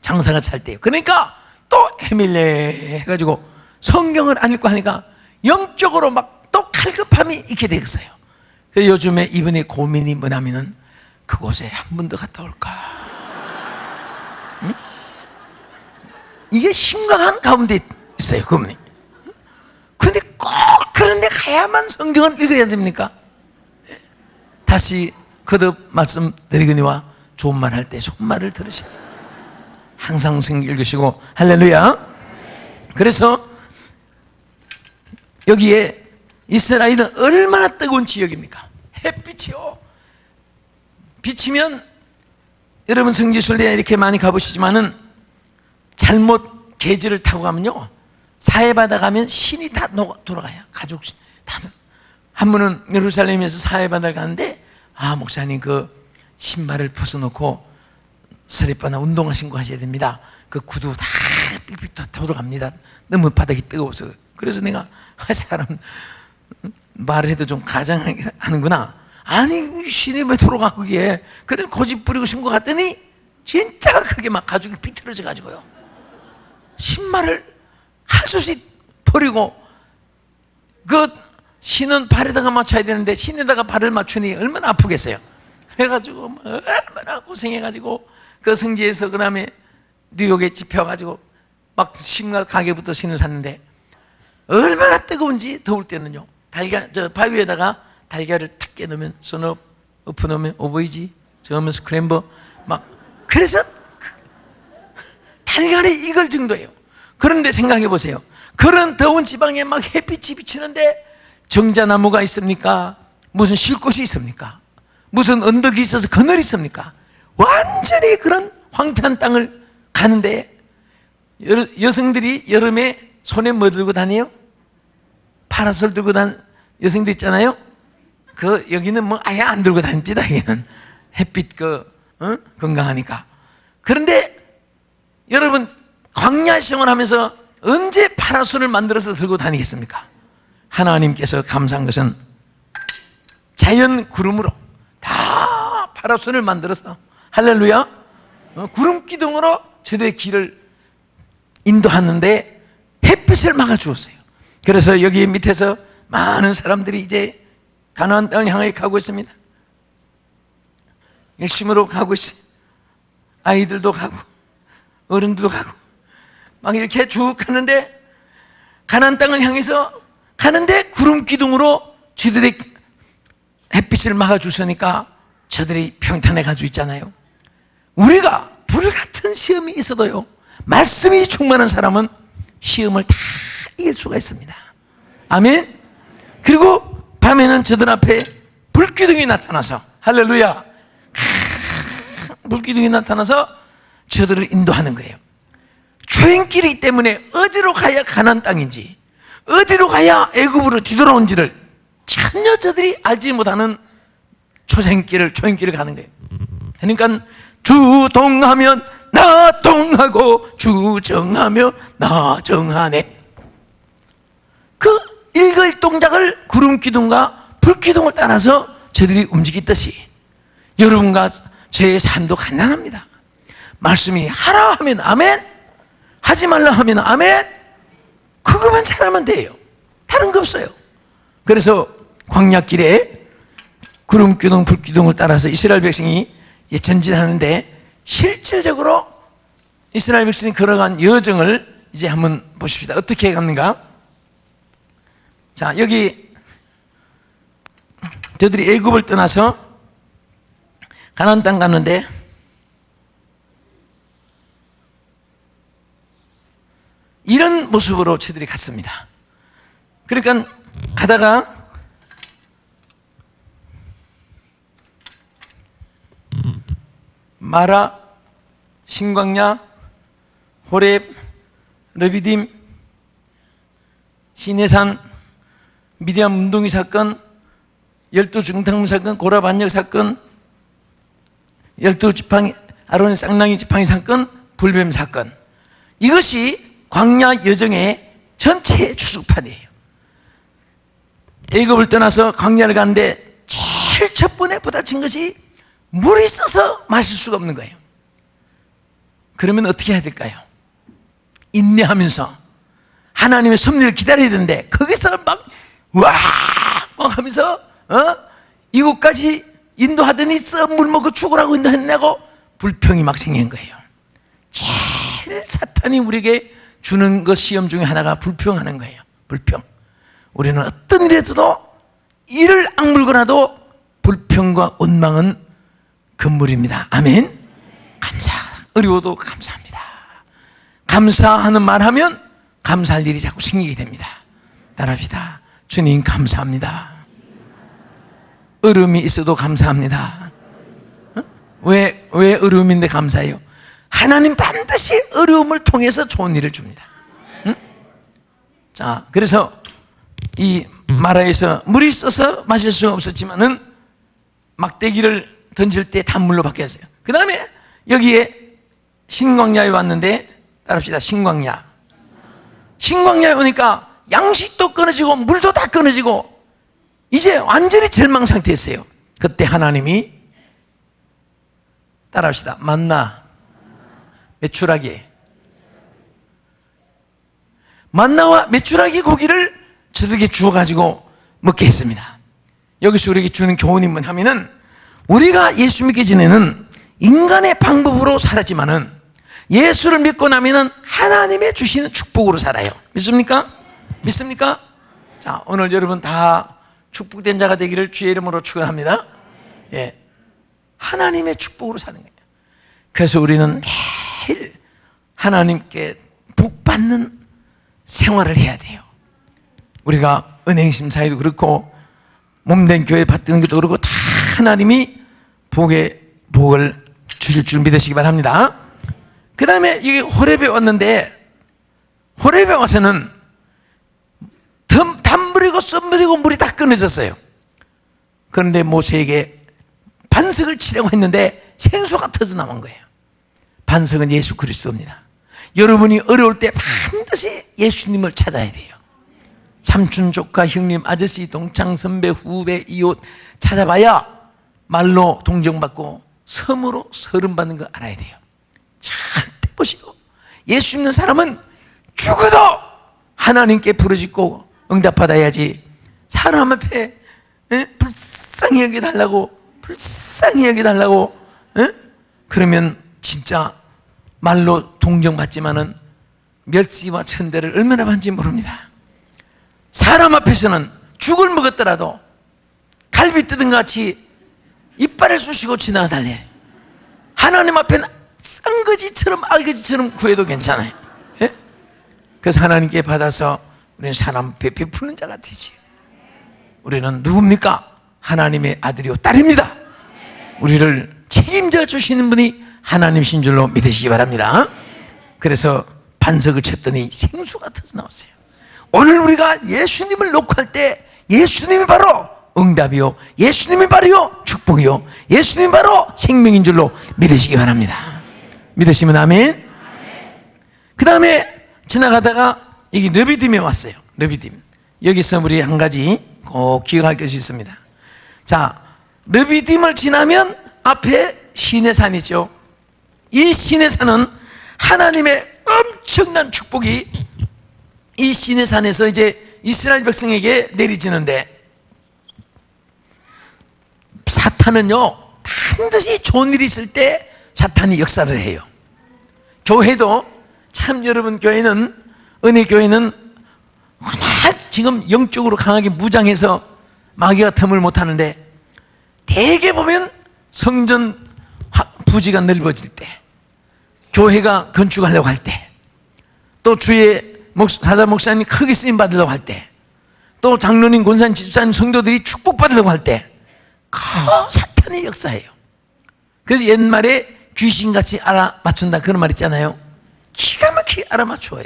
장사가 잘 돼요. 그러니까 또 헤밀레 해가지고 성경을 안 읽고 하니까 영적으로 막 또 칼급함이 있게 되었어요. 그래서 요즘에 이분의 고민이 뭐냐면은 그곳에 한 번 더 갔다 올까? 응? 이게 심각한 가운데 있어요, 그분이. 그런데 꼭 그런데 가야만 성경을 읽어야 됩니까? 다시 거듭 말씀드리거니와 좋은 말 할 때 좋은 말을 들으시라. 항상 성경 읽으시고. 할렐루야. 그래서 여기에 이스라엘은 얼마나 뜨거운 지역입니까? 햇빛이요, 비치면 여러분 성지순례 이렇게 많이 가보시지만은 잘못 계절을 타고 가면요, 사해바다 가면 신이 다 돌아가요. 가족 다. 한 분은 예루살렘에서 사해바다를 가는데, 아, 목사님 그 신발을 벗어놓고 스리퍼나 운동화 신고 하셔야 됩니다. 그 구두 다 삑삑 다 돌아갑니다. 너무 바닥이 뜨거워서. 그래서 내가 사람 말을 해도 좀 가장하게 하는구나. 아니 신이 왜 돌아가 거기에. 그래 고집 부리고 신고 갔더니 진짜 그게 막 가죽이 비틀어져 가지고요, 신발을 할 수 없이 버리고 그 신은 발에다가 맞춰야 되는데 신에다가 발을 맞추니 얼마나 아프겠어요. 그래가지고 얼마나 고생해가지고 그 성지에서 그 다음에 뉴욕에 집혀가지고 막 신발 가게부터 신을 샀는데 얼마나 뜨거운지. 더울 때는요, 달걀 저 바위에다가 달걀을 탁 깨놓으면 선업 엎어놓으면 오보이지, 저으면 스크램버 막. 그래서 달걀이 익을 정도예요. 그런데 생각해 보세요. 그런 더운 지방에 막 햇빛이 비치는데 정자나무가 있습니까? 무슨 쉴 곳이 있습니까? 무슨 언덕이 있어서 그늘이 있습니까? 완전히 그런 황폐한 땅을 가는데 여성들이 여름에 손에 뭐 들고 다녀요? 파라솔 들고 다니는 여성들 있잖아요. 여기는 뭐 아예 안 들고 다닙니다. 여기는 햇빛 건강하니까. 그런데 여러분 광야 생활하면서 언제 파라솔을 만들어서 들고 다니겠습니까? 하나님께서 감사한 것은 자연 구름으로 다 파라솔을 만들어서 할렐루야 구름 기둥으로 저들의 길을 인도하는데 햇빛을 막아주었어요. 그래서 여기 밑에서 많은 사람들이 이제 가나안 땅을 향해 가고 있습니다. 열심으로 가고 있어요. 아이들도 가고 어른들도 가고 막 이렇게 쭉 가는데 가나안 땅을 향해서 가는데 구름 기둥으로 저들의 햇빛을 막아주시니까 저들이 평탄해 가지고 있잖아요. 우리가 불같은 시험이 있어도요, 말씀이 충만한 사람은 시험을 다 이길 수가 있습니다. 아멘. 그리고 밤에는 저들 앞에 불기둥이 나타나서 할렐루야 불기둥이 나타나서 저들을 인도하는 거예요. 초행길이기 때문에 어디로 가야 가나안 땅인지 어디로 가야 애굽으로 뒤돌아온지를 전혀 저들이 알지 못하는 초행길을 가는 거예요. 그러니까 주동하면 나 동하고 주정하면 나 정하네. 그 일거일 동작을 구름 기둥과 불 기둥을 따라서 저들이 움직이듯이 여러분과 저의 삶도 간단합니다. 말씀이 하라 하면 아멘, 하지 말라 하면 아멘, 그것만 잘하면 돼요. 다른 거 없어요. 그래서 광야길에 구름 기둥, 불 기둥을 따라서 이스라엘 백성이 전진하는데 실질적으로 이스라엘 백성이 걸어간 여정을 이제 한번 보십시다. 어떻게 갔는가? 자, 여기 저들이 애굽을 떠나서 가나안 땅 갔는데 이런 모습으로 저들이 갔습니다. 그러니까 가다가 마라, 신광야, 호렙, 르비딤, 시내산, 미디안 문동이 사건, 12중탕문 사건, 고라 반역 사건, 12지팡이, 아론의 쌍랑이 지팡이 사건, 불뱀 사건. 이것이 광야 여정의 전체 주석판이에요. 애굽을 떠나서 광야를 가는데 제일 첫 번에 부딪힌 것이 물이 있어서 마실 수가 없는 거예요. 그러면 어떻게 해야 될까요? 인내하면서 하나님의 섭리를 기다려야 되는데 거기서 막 하면서 이곳까지 인도하더니 썩 물 먹고 죽으라고 인도했냐고 불평이 막 생긴 거예요. 제일 사탄이 우리에게 주는 것 시험 중에 하나가 불평하는 거예요. 불평. 우리는 어떤 일에도 이를 악물고라도 불평과 원망은 금물입니다. 아멘. 어려워도 감사합니다. 감사하는 말 하면 감사할 일이 자꾸 생기게 됩니다. 따라합시다. 주님 감사합니다. 어려움이 있어도 감사합니다. 왜 어려움인데 감사해요? 하나님 반드시 어려움을 통해서 좋은 일을 줍니다. 응? 자, 그래서 이 마라에서 물이 있어서 마실 수가 없었지만은 막대기를 던질 때 단물로 바뀌었어요. 그 다음에 여기에 신광야에 왔는데 따라합시다. 신광야에 오니까 양식도 끊어지고 물도 다 끊어지고 이제 완전히 절망 상태였어요. 그때 하나님이 따라합시다. 만나, 메추라기, 만나와 메추라기 고기를 저들에게 주어가지고 먹게 했습니다. 여기서 우리에게 주는 교훈이 뭐냐면은 우리가 예수 믿기 전에는 인간의 방법으로 살았지만은 예수를 믿고 나면은 하나님의 주시는 축복으로 살아요. 믿습니까? 믿습니까? 자, 오늘 여러분 다 축복된 자가 되기를 주의 이름으로 축원합니다. 예, 하나님의 축복으로 사는 거예요. 그래서 우리는 매일 하나님께 복 받는 생활을 해야 돼요. 우리가 은행심 사이도 그렇고 몸된 교회 받는 것도 그렇고 다 하나님이 복을 주실 줄 믿으시기 바랍니다. 그 다음에 이게 호렙에 왔는데, 호렙에 와서는 담버리고 썸버리고 물이 다 끊어졌어요. 그런데 모세에게 반석을 치려고 했는데 생수가 터져 나온 거예요. 반석은 예수 그리스도입니다. 여러분이 어려울 때 반드시 예수님을 찾아야 돼요. 삼촌, 조카, 형님, 아저씨, 동창, 선배, 후배, 이웃 찾아봐야 말로 동정받고 섬으로 서름받는 거 알아야 돼요. 절대 보시고, 예수 믿는 사람은 죽어도 하나님께 부르짖고 응답받아야지, 사람 앞에 불쌍히 여겨달라고, 불쌍히 여겨달라고, 그러면 진짜 말로 동정받지만은 멸시와 천대를 얼마나 받는지 모릅니다. 사람 앞에서는 죽을 먹었더라도 갈비 뜯은 것 같이 이빨을 쑤시고 지나가달래. 하나님 앞에는 쌍거지처럼 알거지처럼 구해도 괜찮아요. 예? 그래서 하나님께 받아서 우리는 사람 앞에 베푸는 자 같으지. 우리는 누굽니까? 하나님의 아들이요 딸입니다. 우리를 책임져 주시는 분이 하나님이신 줄로 믿으시기 바랍니다. 그래서 반석을 쳤더니 생수가 터져 나왔어요. 오늘 우리가 예수님을 놓고 할 때 예수님이 바로 응답이요, 예수님이 바로요 축복이요, 예수님이 바로 생명인 줄로 믿으시기 바랍니다. 믿으시면 아멘. 그 다음에 지나가다가 여기 르비딤에 왔어요. 르비딤. 여기서 우리 한 가지 꼭 기억할 것이 있습니다. 자, 르비딤을 지나면 앞에 시내산이죠. 이 시내산은 하나님의 엄청난 축복이 이 시내산에서 이제 이스라엘 백성에게 내리지는데, 사탄은요 반드시 좋은 일이 있을 때 사탄이 역사를 해요. 교회도 참, 여러분 교회는, 은혜 교회는 워낙 지금 영적으로 강하게 무장해서 마귀가 틈을 못하는데, 대개 보면 성전 부지가 넓어질 때, 교회가 건축하려고 할 때, 또 주의 사자 목사님이 크게 쓰임 받으려고 할 때, 또 장로님, 권사님, 집사님, 성도들이 축복받으려고 할 때 사탄이 역사해요. 그래서 옛말에 귀신같이 알아맞춘다 그런 말 있잖아요. 기가 막히게 알아맞춰요.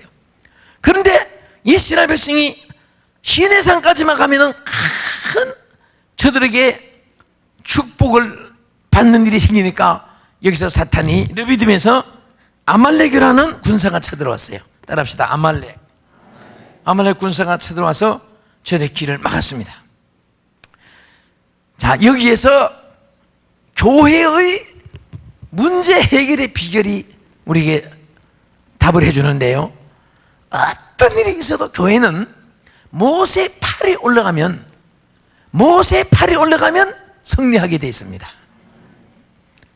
그런데 이스라엘 백성이 시내산까지만 가면은 큰 저들에게 축복을 받는 일이 생기니까 여기서 사탄이 르비딤에서 아말렉이라는 군사가 쳐들어왔어요. 따라합시다. 아말렉 군사가 쳐들어와서 저들의 길을 막았습니다. 자, 여기에서 교회의 문제 해결의 비결이 우리에게 답을 해주는데요, 어떤 일이 있어도 교회는 모세 팔이 올라가면 승리하게 되어 있습니다.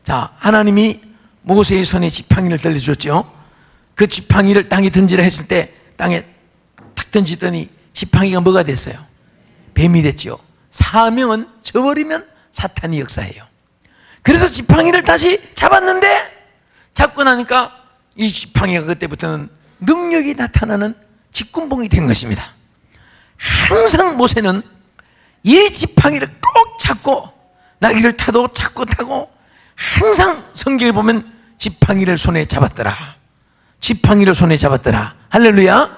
자, 하나님이 모세의 손에 지팡이를 들려줬죠. 그 지팡이를 땅에 던지라 했을 때 땅에 탁 던지더니 지팡이가 뭐가 됐어요? 뱀이 됐죠. 사명은 저버리면 사탄이 역사해요. 그래서 지팡이를 다시 잡았는데, 잡고 나니까 이 지팡이가 그때부터는 능력이 나타나는 직군봉이 된 것입니다. 항상 모세는 이 지팡이를 꼭 잡고, 나귀를 타도 잡고 타고, 항상 성경을 보면 지팡이를 손에 잡았더라. 지팡이를 손에 잡았더라. 할렐루야.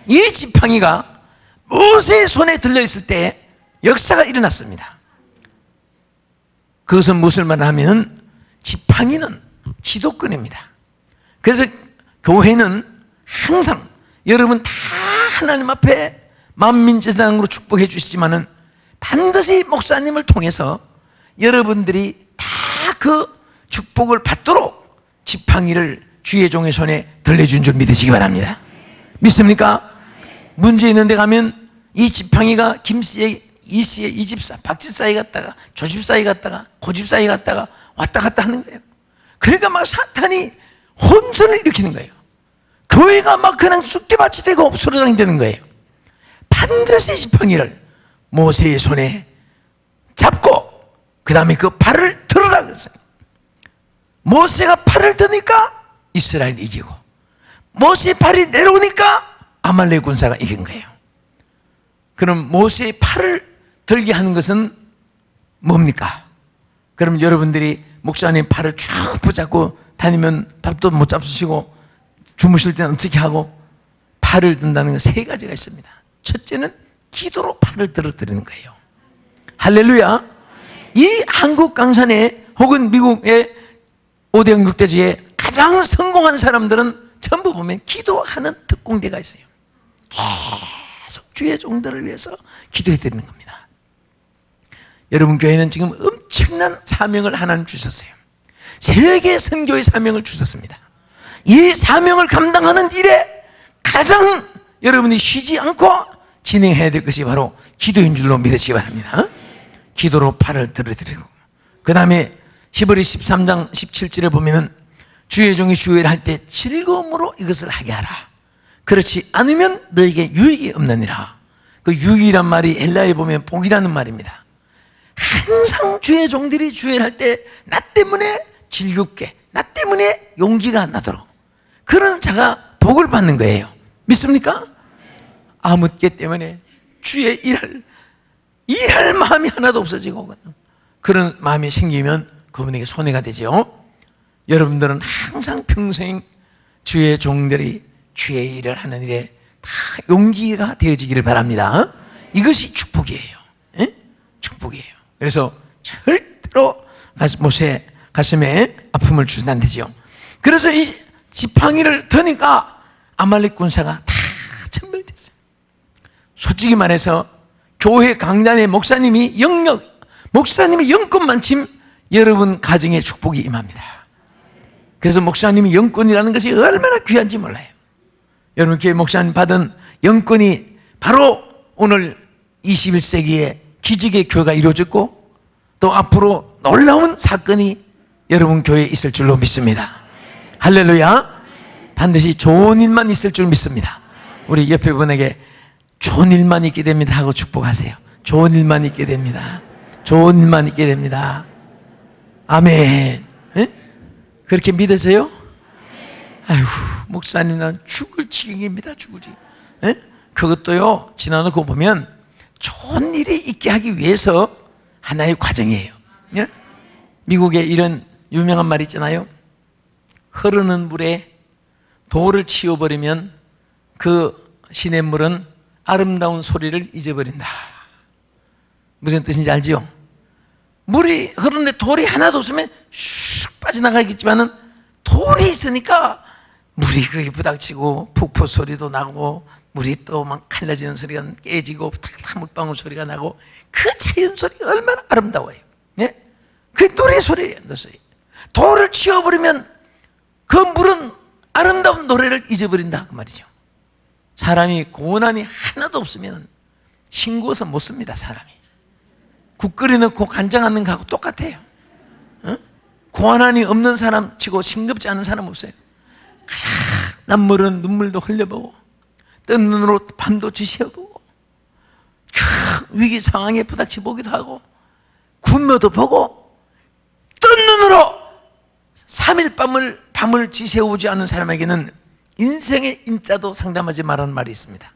이 지팡이가 모세의 손에 들려있을 때 역사가 일어났습니다. 그것은 무엇을 말하면, 지팡이는 지도권입니다. 그래서 교회는 항상, 여러분 다 하나님 앞에 만민제사장으로 축복해 주시지만은 반드시 목사님을 통해서 여러분들이 다 그 축복을 받도록 지팡이를 주의 종의 손에 들려준 줄 믿으시기 바랍니다. 믿습니까? 문제 있는 데 가면 이 지팡이가 김씨의, 이씨의, 이집사, 박집사에 갔다가 조집사에 갔다가 고집사에 갔다가 왔다 갔다 하는 거예요. 그러니까 막 사탄이 혼선을 일으키는 거예요. 교회가 막 그냥 쑥대밭이 되고 옥수로장이 되는 거예요. 반드시 지팡이를 모세의 손에 잡고 그 다음에 그 팔을 들어라 그랬어요. 모세가 팔을 드니까 이스라엘이 이기고, 모세의 팔이 내려오니까 아말렉 군사가 이긴 거예요. 그럼 모세의 팔을 들게 하는 것은 뭡니까? 그럼 여러분들이 목사님 팔을 쭉 붙잡고 다니면 밥도 못 잡수시고 주무실 때는 어떻게 하고? 팔을 든다는 건 세 가지가 있습니다. 첫째는 기도로 팔을 들어드리는 거예요. 할렐루야. 이 한국 강산에 혹은 미국의 5대 영국대지에 가장 성공한 사람들은 전부 보면 기도하는 특공대가 있어요. 계속 주의 종들을 위해서 기도해 드리는 겁니다. 여러분 교회는 지금 엄청난 사명을 하나님 주셨어요. 세계 선교의 사명을 주셨습니다. 이 사명을 감당하는 일에 가장 여러분이 쉬지 않고 진행해야 될 것이 바로 기도인 줄로 믿으시기 바랍니다. 기도로 팔을 들어드리고, 그 다음에 히브리 13장 17절에 보면은 주의 종이 주의를 할 때 즐거움으로 이것을 하게 하라. 그렇지 않으면 너에게 유익이 없느니라. 그 유익이란 말이 헬라에 보면 복이라는 말입니다. 항상 주의 종들이 주의를 할 때 나 때문에 즐겁게, 나 때문에 용기가 나도록 그런 자가 복을 받는 거예요. 믿습니까? 아무 때 때문에 주의 일할 마음이 하나도 없어지고 그런 마음이 생기면 그분에게 손해가 되죠. 여러분들은 항상 평생 주의 종들이 주의 일을 하는 일에 다 용기가 되어지기를 바랍니다. 이것이 축복이에요. 예? 축복이에요. 그래서 절대로 모세 가슴에 아픔을 주면 안 되죠. 그래서 이 지팡이를 드니까 아말렉 군사가 다 천멸됐어요. 솔직히 말해서 교회 강단의 목사님이 영권만 침 여러분 가정에 축복이 임합니다. 그래서 목사님이 영권이라는 것이 얼마나 귀한지 몰라요. 여러분 교회 목사님 받은 영권이 바로 오늘 21세기에 기적의 교회가 이루어졌고 또 앞으로 놀라운 사건이 여러분 교회에 있을 줄로 믿습니다. 할렐루야. 반드시 좋은 일만 있을 줄 믿습니다. 우리 옆에 분에게 좋은 일만 있게 됩니다 하고 축복하세요. 좋은 일만 있게 됩니다. 좋은 일만 있게 됩니다. 아멘. 에? 그렇게 믿으세요? 아휴, 목사님 난 죽을 지경입니다. 죽을 지경. 에? 그것도요 지나놓고 보면 좋은 일이 있게 하기 위해서 하나의 과정이에요. 예? 미국에 이런 유명한 말 있잖아요. 흐르는 물에 돌을 치워버리면 그 시냇물은 아름다운 소리를 잊어버린다. 무슨 뜻인지 알지요? 물이 흐르는데 돌이 하나도 없으면 슉 빠져나가겠지만은 돌이 있으니까 물이 그게 부닥치고 폭포 소리도 나고 물이 또 막 갈라지는 소리가 깨지고 탁탁 물방울 소리가 나고 그 자연 소리가 얼마나 아름다워요. 예? 그 노래 소리예요. 돌을 치워버리면 그 물은 아름다운 노래를 잊어버린다 그 말이죠. 사람이 고난이 하나도 없으면 싱거워서 못 씁니다. 사람이 국 끓여놓고 간장 않는 거하고 똑같아요. 어? 고난이 없는 사람 치고 싱겁지 않은 사람 없어요. 가장 남물은 눈물도 흘려보고 뜬 눈으로 밤도 지새워보고 위기 상황에 부닥쳐 보기도 하고 굶어도 보고 뜬 눈으로 3일 밤을 지새우지 않은 사람에게는 인생의 인자도 상담하지 말라는 말이 있습니다.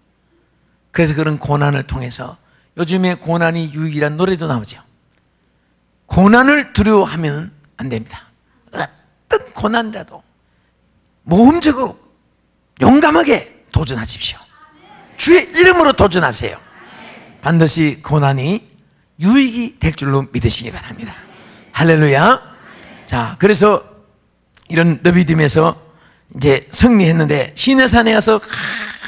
그래서 그런 고난을 통해서 요즘에 고난이 유익이란 노래도 나오죠. 고난을 두려워하면 안 됩니다. 어떤 고난이라도 모험적으로 용감하게 도전하십시오. 주의 이름으로 도전하세요. 반드시 고난이 유익이 될 줄로 믿으시기 바랍니다. 할렐루야. 자, 그래서 이런 느비딤에서 이제 승리했는데 시내산에 가서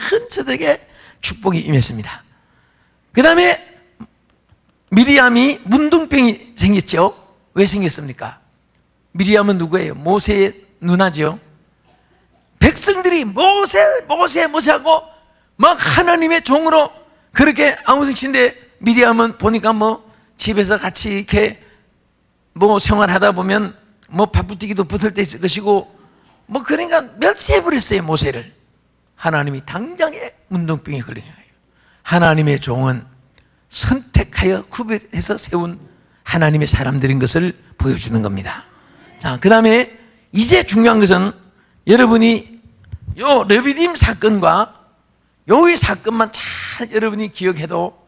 큰 저들에게 축복이 임했습니다. 그 다음에 미리암이 문둥병이 생겼죠. 왜 생겼습니까? 미리암은 누구예요? 모세의 누나죠. 백성들이 모세하고 막 하나님의 종으로 그렇게 아무성치인데 미리암은 보니까 뭐 집에서 같이 이렇게 뭐 생활하다 보면 뭐 밥부티기도 붙을 때 있을 것이고 뭐 그러니까 멸시해버렸어요. 모세를. 하나님이 당장에 문둥병에 걸린 거예요. 하나님의 종은 선택하여 구별해서 세운 하나님의 사람들인 것을 보여주는 겁니다. 자, 그 다음에 이제 중요한 것은 여러분이 요 르비딤 사건과 요의 사건만 잘 여러분이 기억해도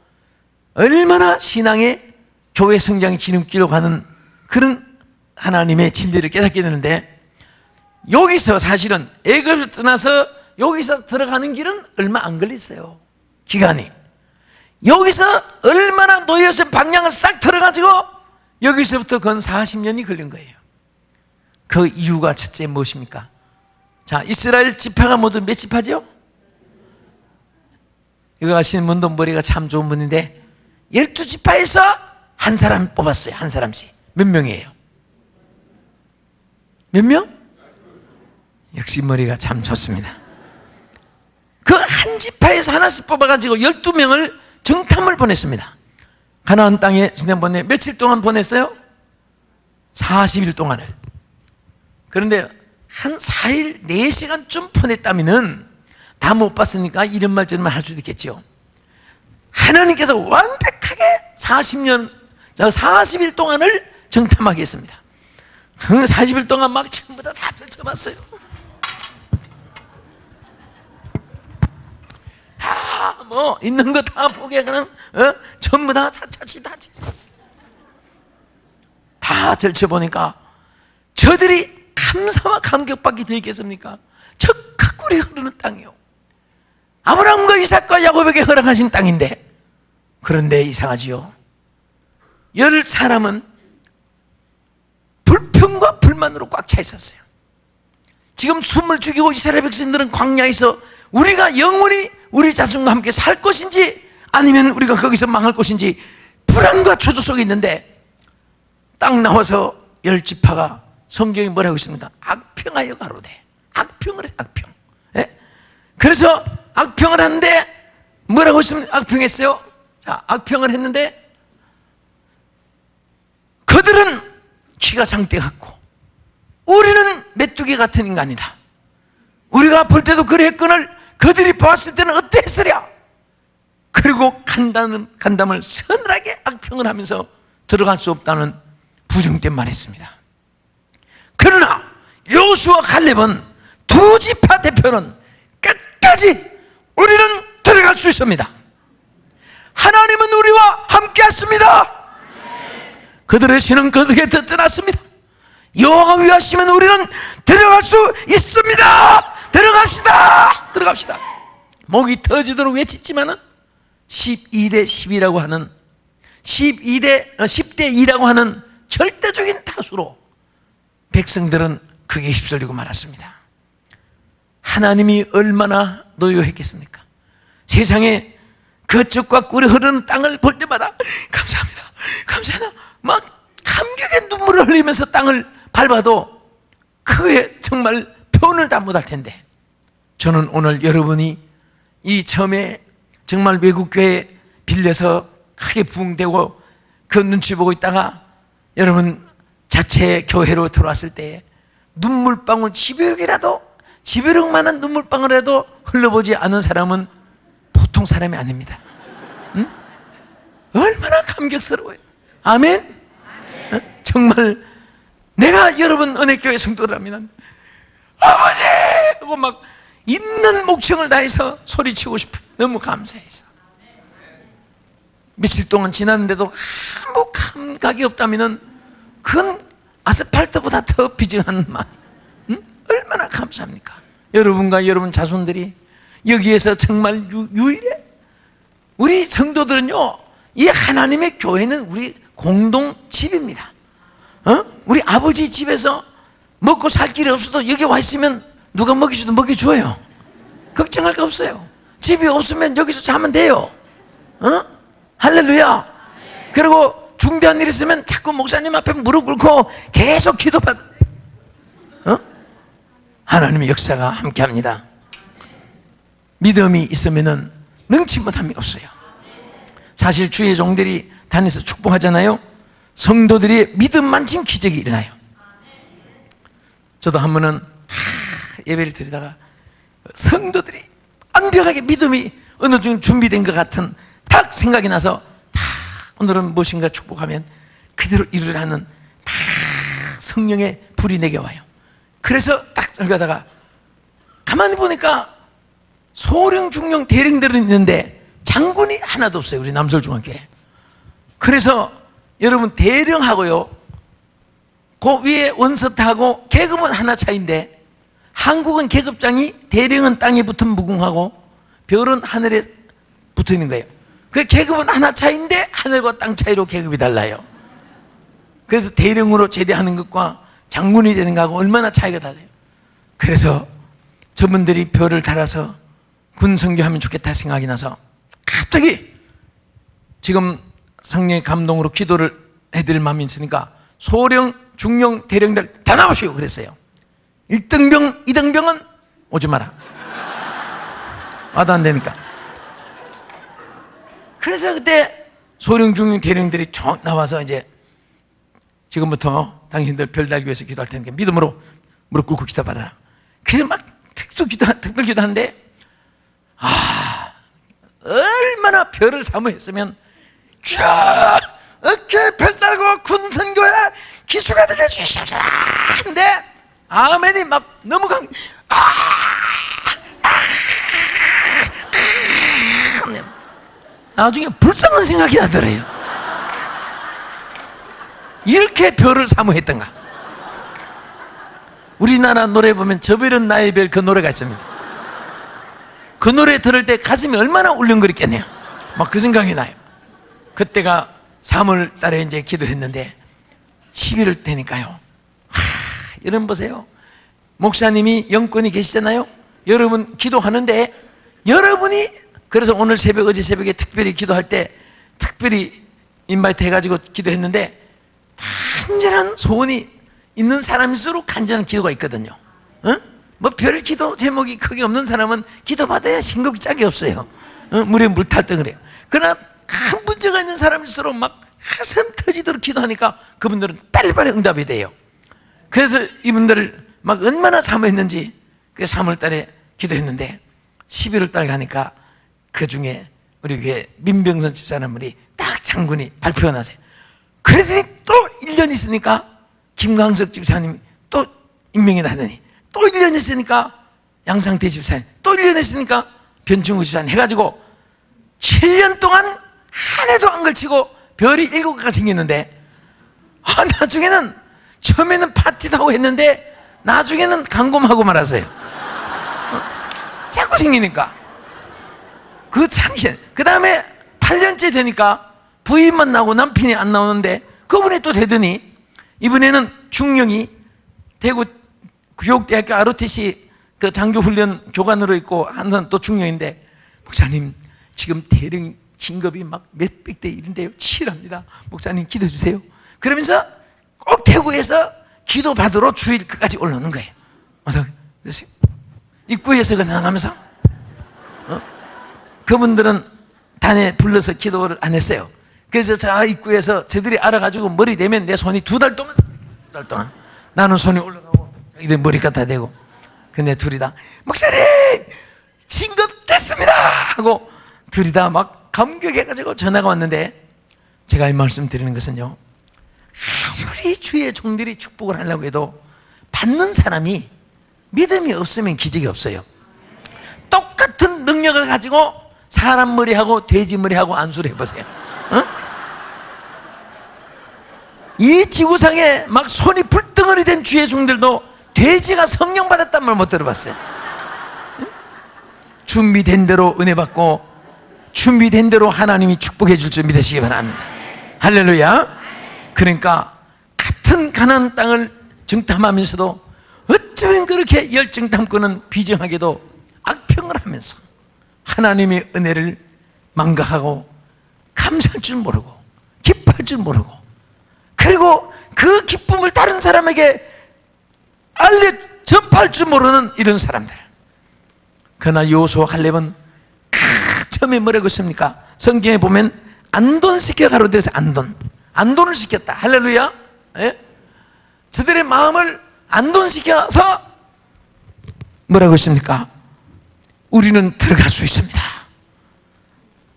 얼마나 신앙의 교회 성장의 지름길로 가는 그런 하나님의 진리를 깨닫게 되는데, 여기서 사실은 애굽에서 떠나서 여기서 들어가는 길은 얼마 안 걸렸어요. 기간이. 여기서 얼마나 노예에서 방향을 싹 틀어가지고 여기서부터 건 40년이 걸린 거예요. 그 이유가 첫째 무엇입니까? 자, 이스라엘 지파가 모두 몇 지파죠? 이거 아시는 분도 머리가 참 좋은 분인데 12지파에서 한 사람 뽑았어요. 한 사람씩. 몇 명이에요? 몇 명? 역시 머리가 참 좋습니다. 그 한 지파에서 하나씩 뽑아가지고 12명을 정탐을 보냈습니다. 가나안 땅에 지난번에 며칠 동안 보냈어요? 40일 동안을. 그런데 한 4일 4시간쯤 보냈다면은 다 못 봤으니까 이런 말 저런 말 할 수도 있겠죠. 하나님께서 완벽하게 40일 동안을 정탐하겠습니다. 그 40일 동안 막 전부 다 들춰봤어요. 다 뭐 있는 거 다 보게 그냥 전부 다 들춰보니까 저들이 감사와 감격밖에 더 있겠습니까? 적각 꿀이 흐르는 땅이요. 아브라함과 이삭과 야곱에게 허락하신 땅인데, 그런데 이상하지요. 10사람은 불평과 불만으로 꽉 차 있었어요. 지금 숨을 죽이고 이스라엘 백성들은 광야에서 우리가 영원히 우리 자손과 함께 살 것인지 아니면 우리가 거기서 망할 것인지 불안과 초조 속에 있는데, 딱 나와서 10지파가 성경이 뭐라고 있습니까? 악평하여 가로되. 악평을 해서 악평. 예? 그래서 악평을 하는데 뭐라고 했습니까? 악평했어요. 자, 악평을 했는데 그들은 키가 장대 같고 우리는 메뚜기 같은 인간이다. 우리가 볼 때도 그랬거늘 그들이 보았을 때는 어땠으랴. 그리고 간담을 서늘하게 악평을 하면서 들어갈 수 없다는 부정된 말 했습니다. 그러나 여호수아 칼렙은 두 지파 대표는 끝까지 우리는 들어갈 수 있습니다. 하나님은 우리와 함께 하십니다. 그들의 신은 그들에게 떠났습니다. 여호와가 위하시면 우리는 들어갈 수 있습니다. 들어갑시다. 목이 터지도록 외쳤지만은 12대 10이라고 하는 10대 2라고 하는 절대적인 다수로 백성들은 그게 휩쓸리고 말았습니다. 하나님이 얼마나 노여했겠습니까? 세상에 거쪽과 꿀이 흐르는 땅을 볼 때마다 감사합니다. 막 감격의 눈물을 흘리면서 땅을 밟아도 그에 정말 표현을 다 못할 텐데, 저는 오늘 여러분이 이 처음에 정말 외국교회 빌려서 크게 부흥되고 그 눈치 보고 있다가 여러분 자체 교회로 들어왔을 때 눈물방울 지벼룩만한 눈물방울이라도 흘러보지 않은 사람은 보통 사람이 아닙니다. 응? 얼마나 감격스러워요. 아멘? 정말 내가 여러분 은혜교회 성도라면 아버지 하고 막 있는 목청을 다해서 소리치고 싶어요. 너무 감사해서. 며칠 동안 지났는데도 아무 감각이 없다면 그건 아스팔트보다 더 비정한 말. 얼마나 감사합니까? 여러분과 여러분 자손들이 여기에서 정말 유일해. 우리 성도들은요, 이 하나님의 교회는 우리 공동 집입니다. 우리 아버지 집에서 먹고 살 길이 없어도 여기 와 있으면 누가 먹이줘도 먹여줘요. 걱정할 거 없어요. 집이 없으면 여기서 자면 돼요. 할렐루야. 그리고 중대한 일 있으면 자꾸 목사님 앞에 무릎 꿇고 계속 기도받아. 하나님의 역사가 함께합니다. 믿음이 있으면은 능치 못함이 없어요. 사실 주의 종들이 다니면서 축복하잖아요. 성도들이 믿음만 지금 기적이 일어나요. 저도 한 번은 예배를 드리다가 성도들이 완벽하게 믿음이 어느 정도 준비된 것 같은 딱 생각이 나서 오늘은 무엇인가 축복하면 그대로 이루라는 성령의 불이 내게 와요. 그래서 딱 가다가 가만히 보니까 소령, 중령, 대령들은 있는데 장군이 하나도 없어요. 우리 남서울중학교에. 그래서 여러분 대령하고요, 그 위에 원서타하고 계급은 하나 차이인데, 한국은 계급장이 대령은 땅에 붙은 무궁하고 별은 하늘에 붙어 있는 거예요. 그 계급은 하나 차이인데 하늘과 땅 차이로 계급이 달라요. 그래서 대령으로 제대하는 것과 장군이 되는 거하고 얼마나 차이가 달라요. 그래서 저분들이 별을 달아서 군 선교하면 좋겠다 생각이 나서 갑자기 지금 성령의 감동으로 기도를 해드릴 마음이 있으니까 소령, 중령, 대령들 다 나오시오 그랬어요. 1등병, 2등병은 오지 마라. 와도 안 되니까. 그래서 그때 소령, 중령, 대령들이 쭉 나와서 이제 지금부터 당신들 별 달기 위해서 기도할 테니까 믿음으로 무릎 꿇고 기도받아라. 그래서 막 특별 기도하는데, 얼마나 별을 사모했으면, 쫙 어깨 별 달고 군 선교에 기수가 되게 주십시오 근데 아멘이 막 너무 나중에 불쌍한 생각이 나더래요. 이렇게 별을 사모했던가. 우리나라 노래 보면 저 별은 나의 별, 그 노래가 있습니다. 그 노래 들을 때 가슴이 얼마나 울렁거렸겠네요. 막 그 생각이 나요. 그때가 3월 달에 이제 기도했는데 11월 되니까요. 여러분 보세요. 목사님이 영권이 계시잖아요. 여러분 기도하는데 여러분이, 그래서 오늘 새벽, 어제 새벽에 특별히 기도할 때 특별히 인바이트 해가지고 기도했는데, 간절한 소원이 있는 사람일수록 간절한 기도가 있거든요. 뭐 별 기도 제목이 크게 없는 사람은 기도받아야 신곡이 짝이 없어요. 물에 물 탈 때 그래요. 그러나 큰 문제가 있는 사람일수록 막 가슴 터지도록 기도하니까 그분들은 빨리빨리 응답이 돼요. 그래서 이분들을 막 얼마나 사모했는지 그 3월 달에 기도했는데 11월 달 가니까 그 중에 우리 교회 민병선 집사님이 딱 장군이 발표가 나세요. 그러더니 또 1년 있으니까 김광석 집사님 또 임명이 나더니 또 1년 있으니까 양상태 집사님 또 1년 있으니까 변충구 집사님 해가지고 7년 동안 한 해도 안 걸치고 별이 7개가 생겼는데, 나중에는 처음에는 파티도 하고 했는데 나중에는 강곰하고 말았어요. 자꾸 생기니까. 그 창신. 그 다음에 8년째 되니까 부인만 나오고 남편이 안 나오는데 그분이 또 되더니 이번에는 중령이 대구 교육대학교 ROTC 그 장교훈련 교관으로 있고 한 사람 또 중령인데, 목사님 지금 대령 진급이 막 몇백 대 1인데요 치열합니다. 목사님 기도해 주세요. 그러면서 꼭 대구에서 기도 받으러 주일 끝까지 올라오는 거예요. 와서 입구에서 그냥 하면서 그분들은 단에 불러서 기도를 안 했어요. 그래서 저 입구에서 저들이 알아가지고 머리 대면 내 손이 2달 동안 나는 손이 올라가고 자기들 머리가 다 대고, 근데 둘이 다 목사님 진급됐습니다 하고 둘이 다 막 감격해가지고 전화가 왔는데, 제가 이 말씀 드리는 것은요, 아무리 주의 종들이 축복을 하려고 해도 받는 사람이 믿음이 없으면 기적이 없어요. 똑같은 능력을 가지고 사람 머리하고 돼지 머리하고 안수를 해보세요. 이 지구상에 막 손이 불덩어리 된 주의 종들도 돼지가 성령 받았단 말 못 들어봤어요. 준비된 대로 은혜 받고 준비된 대로 하나님이 축복해 줄 줄 믿으시기 바랍니다. 할렐루야. 그러니까 같은 가나안 땅을 정탐하면서도 어쩌면 그렇게 열정 담고는 비정하게도 악평을 하면서 하나님의 은혜를 망각하고 감사할 줄 모르고 기뻐할 줄 모르고, 그리고 그 기쁨을 다른 사람에게 전파할 줄 모르는 이런 사람들. 그러나 여호수아 갈렙은 처음에 뭐라고 했습니까? 성경에 보면 안돈시켜 가로되어서 안돈을 시켰다. 할렐루야. 예? 저들의 마음을 안돈시켜서 뭐라고 했습니까? 우리는 들어갈 수 있습니다.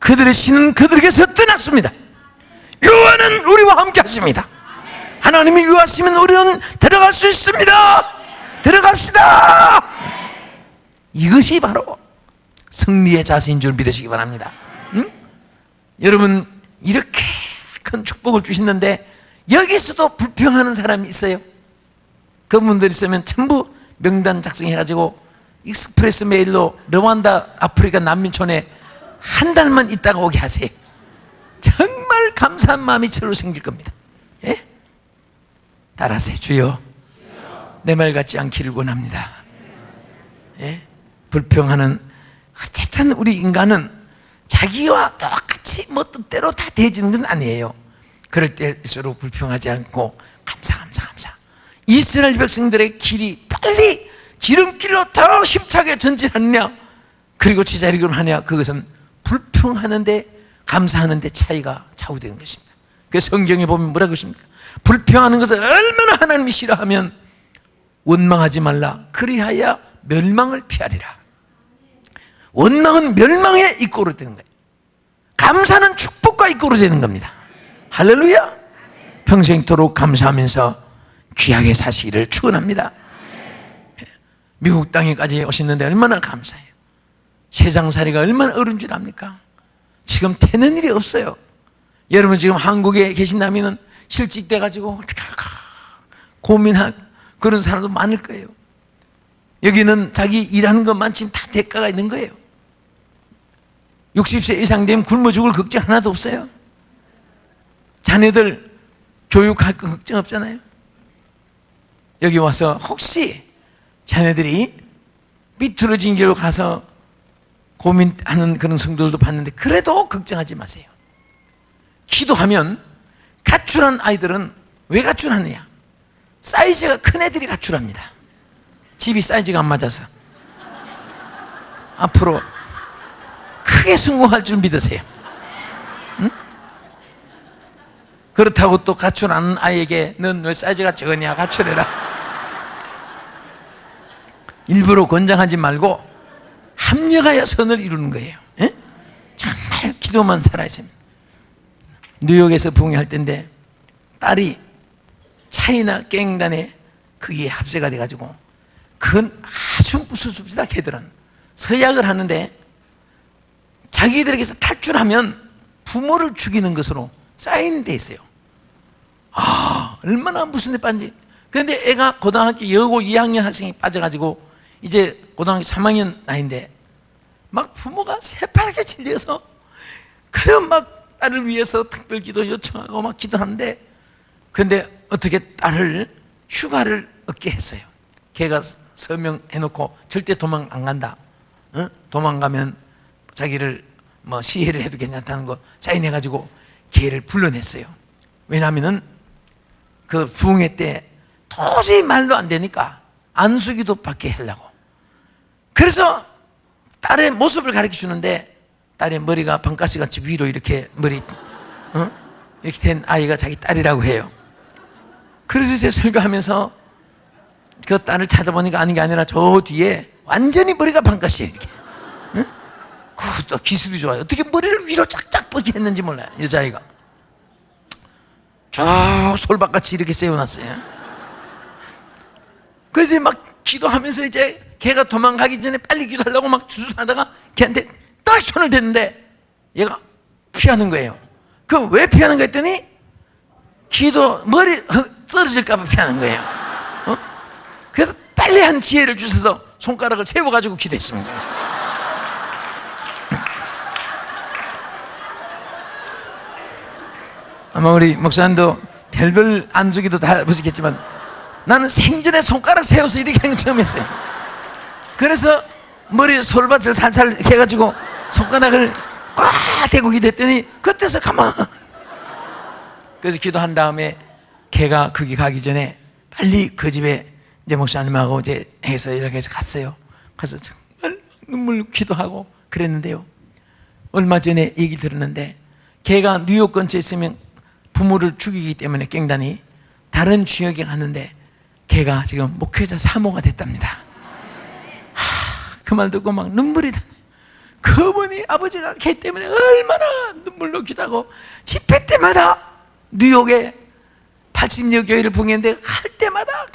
그들의 신은 그들에게서 떠났습니다. 여호와는 우리와 함께 하십니다. 하나님이 유하시면 우리는 들어갈 수 있습니다. 들어갑시다. 이것이 바로 승리의 자세인 줄 믿으시기 바랍니다. 응? 여러분, 이렇게 큰 축복을 주시는데 여기서도 불평하는 사람이 있어요. 그분들 있으면 전부 명단 작성해가지고 익스프레스 메일로 르완다 아프리카 난민촌에 한 달만 있다가 오게 하세요. 정말 감사한 마음이 절로 생길 겁니다. 예? 따라하세요. 주여, 내 말 같지 않기를 원합니다. 예? 불평하는, 어쨌든 우리 인간은 자기와 똑같이 뭐 뜻대로 다 되지는 건 아니에요. 그럴 때일수록 불평하지 않고 감사. 이스라엘 백성들의 길이 빨리 기름길로 더 힘차게 전진하느냐, 그리고 제자리를 하느냐, 그것은 불평하는데 감사하는데 차이가 좌우되는 것입니다. 그래서 성경에 보면 뭐라고 했습니까? 불평하는 것을 얼마나 하나님이 싫어하면 원망하지 말라, 그리하여 멸망을 피하리라. 원망은 멸망에 이끌어 되는 거예요. 감사는 축복과 이끌어 되는 겁니다. 할렐루야. 평생토록 감사하면서 귀하게 사시기를 축원합니다. 미국 땅에까지 오셨는데 얼마나 감사해요. 세상살이가 얼마나 어려운 줄 압니까? 지금 되는 일이 없어요. 여러분 지금 한국에 계신다면 실직돼 가지고 어떻게 할까 고민하고 그런 사람도 많을 거예요. 여기는 자기 일하는 것만 지금 다 대가가 있는 거예요. 60세 이상 되면 굶어 죽을 걱정 하나도 없어요. 자녀들 교육할 거 걱정 없잖아요. 여기 와서 혹시 자녀들이 삐뚤어진 길로 가서 고민하는 그런 성도들도 봤는데 그래도 걱정하지 마세요. 기도하면 가출한 아이들은 왜 가출하느냐? 사이즈가 큰 애들이 가출합니다. 집이 사이즈가 안 맞아서. 앞으로 크게 성공할 줄 믿으세요. 응? 그렇다고 또 가출하는 아이에게 넌 왜 사이즈가 적으냐, 가출해라, 일부러 권장하지 말고 합력하여 선을 이루는 거예요. 에? 정말 기도만 살아있습니다. 뉴욕에서 부흥할 때인데 딸이 차이나 갱단에 그게 합세가 돼가지고, 그건 아주 무섭습니다. 걔들은 서약을 하는데 자기들에게서 탈출하면 부모를 죽이는 것으로 사인돼 있어요. 아, 얼마나 무슨 데 빠진지. 그런데 애가 고등학교 여고 2학년 학생이 빠져가지고 이제 고등학교 3학년 나이인데 막 부모가 새파랗게 질려서 그냥 막 딸을 위해서 특별 기도 요청하고 막 기도하는데, 그런데 어떻게 딸을 휴가를 얻게 했어요. 걔가 서명해놓고 절대 도망 안 간다. 어? 도망가면 자기를 뭐 시해를 해도 괜찮다는 거 사인해가지고 걔를 불러냈어요. 왜냐하면은 그 부흥회 때 도저히 말도 안 되니까 안수기도 받게 하려고. 그래서 딸의 모습을 가르쳐 주는데 딸의 머리가 방가시 같이 위로 이렇게 머리 이렇게 된 아이가 자기 딸이라고 해요. 그래서 이제 설교하면서 그 딸을 찾아보니까 아닌 게 아니라 저 뒤에 완전히 머리가 방가시예요. 이렇게. 그것도 기술이 좋아요. 어떻게 머리를 위로 쫙쫙 뻗게 했는지 몰라요. 여자아이가 쭉 솔밭같이 이렇게 세워놨어요. 그래서 막 기도하면서 이제 걔가 도망가기 전에 빨리 기도하려고 막 주술하다가 걔한테 딱 손을 댔는데 얘가 피하는 거예요. 그럼 왜 피하는 거 했더니 기도 머리 떨어질까 봐 피하는 거예요. 그래서 빨리 한 지혜를 주셔서 손가락을 세워가지고 기도했습니다. 아마 우리 목사님도 별별 안주기도 다 보시겠지만 나는 생전에 손가락 세워서 이렇게 하는 거 처음이었어요. 그래서 머리에 솔밭을 살살 해가지고 손가락을 꽉 대고 기도했더니 그때서 가만. 그래서 기도한 다음에 걔가 거기 가기 전에 빨리 그 집에 이제 목사님하고 이제 해서 이렇게 해서 갔어요. 가서 정말 눈물 기도하고 그랬는데요. 얼마 전에 얘기 들었는데 걔가 뉴욕 근처에 있으면 부모를 죽이기 때문에 갱단이 다른 지역에 갔는데 걔가 지금 목회자 사모가 됐답니다. 그 말 듣고 막 눈물이 나. 그분이 아버지가 걔 때문에 얼마나 눈물로 기도하고 집회 때마다 뉴욕에 80여 교회를 부흥했는데 할 때마다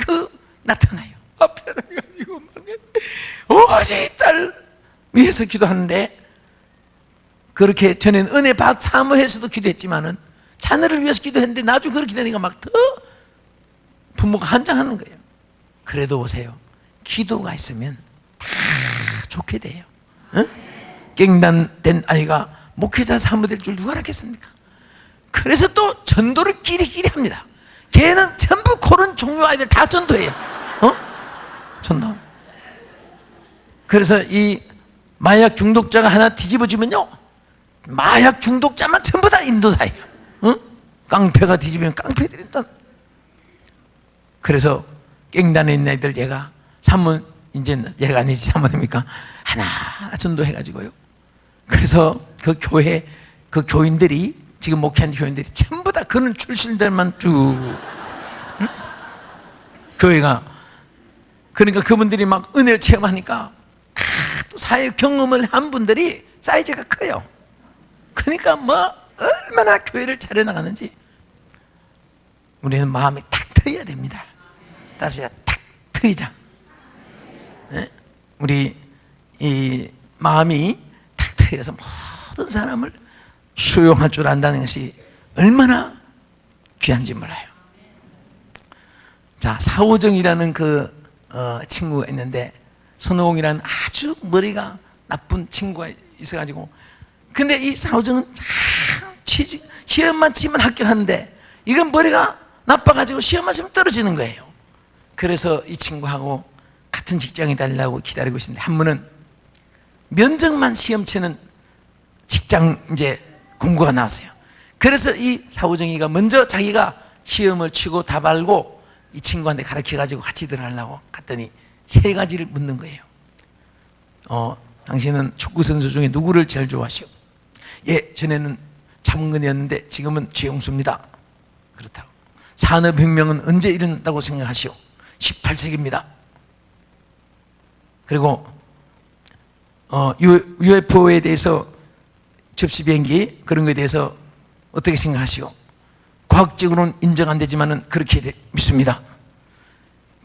나타나요. 앞에 가지고 오직 딸 위해서 기도하는데, 그렇게 전에는 은혜 받 사모해서도 기도했지만은 자녀를 위해서 기도했는데 나중에 그렇게 되니까 막 더 부모가 한장하는 거예요. 그래도 보세요. 기도가 있으면 다 좋게 돼요. 응? 갱단된 아이가 목회자 사무될 줄 누가 알았겠습니까? 그래서 또 전도를 끼리끼리 합니다. 걔는 전부 그런 종류 아이들 다 전도해요. 전도. 그래서 이 마약 중독자가 하나 뒤집어지면요, 마약 중독자만 전부 다 인도사예요. 깡패가 뒤집으면 깡패들입니다. 그래서 갱단에 있는 애들 얘가 사문, 이제 얘가 아니지 사문입니까? 하나 전도해가지고요. 그래서 그 교회, 그 교인들이, 지금 목회하는 교인들이 전부 다 그런 출신들만 쭉, 교회가, 그러니까 그분들이 막 은혜를 체험하니까 또 사회 경험을 한 분들이 사이즈가 커요. 그러니까 뭐 얼마나 교회를 차려나가는지 우리는 마음이 탁 트여야 됩니다. 따라서 탁 트이자. 네? 우리 이 마음이 탁 트여서 모든 사람을 수용할 줄 안다는 것이 얼마나 귀한지 몰라요. 자, 사오정이라는 그 친구가 있는데, 손오공이라는 아주 머리가 나쁜 친구가 있어가지고, 근데 이 사오정은 시험만 치면 합격하는데 이건 머리가 나빠가지고 시험만 치면 떨어지는 거예요. 그래서 이 친구하고 같은 직장에 다니려고 기다리고 있는데, 한 분은 면접만 시험 치는 직장 이제 공고가 나왔어요. 그래서 이 사오정이가 먼저 자기가 시험을 치고 다 알고 이 친구한테 가르쳐가지고 같이 들어가려고 갔더니 세 가지를 묻는 거예요. 당신은 축구선수 중에 누구를 제일 좋아하시오? 예, 전에는 참근이었는데 지금은 최용수입니다. 그렇다고. 산업혁명은 언제 일어났다고 생각하시오? 18세기입니다. 그리고 UFO에 대해서, 접시 비행기 그런 거에 대해서 어떻게 생각하시오? 과학적으로는 인정 안 되지만은 그렇게 믿습니다.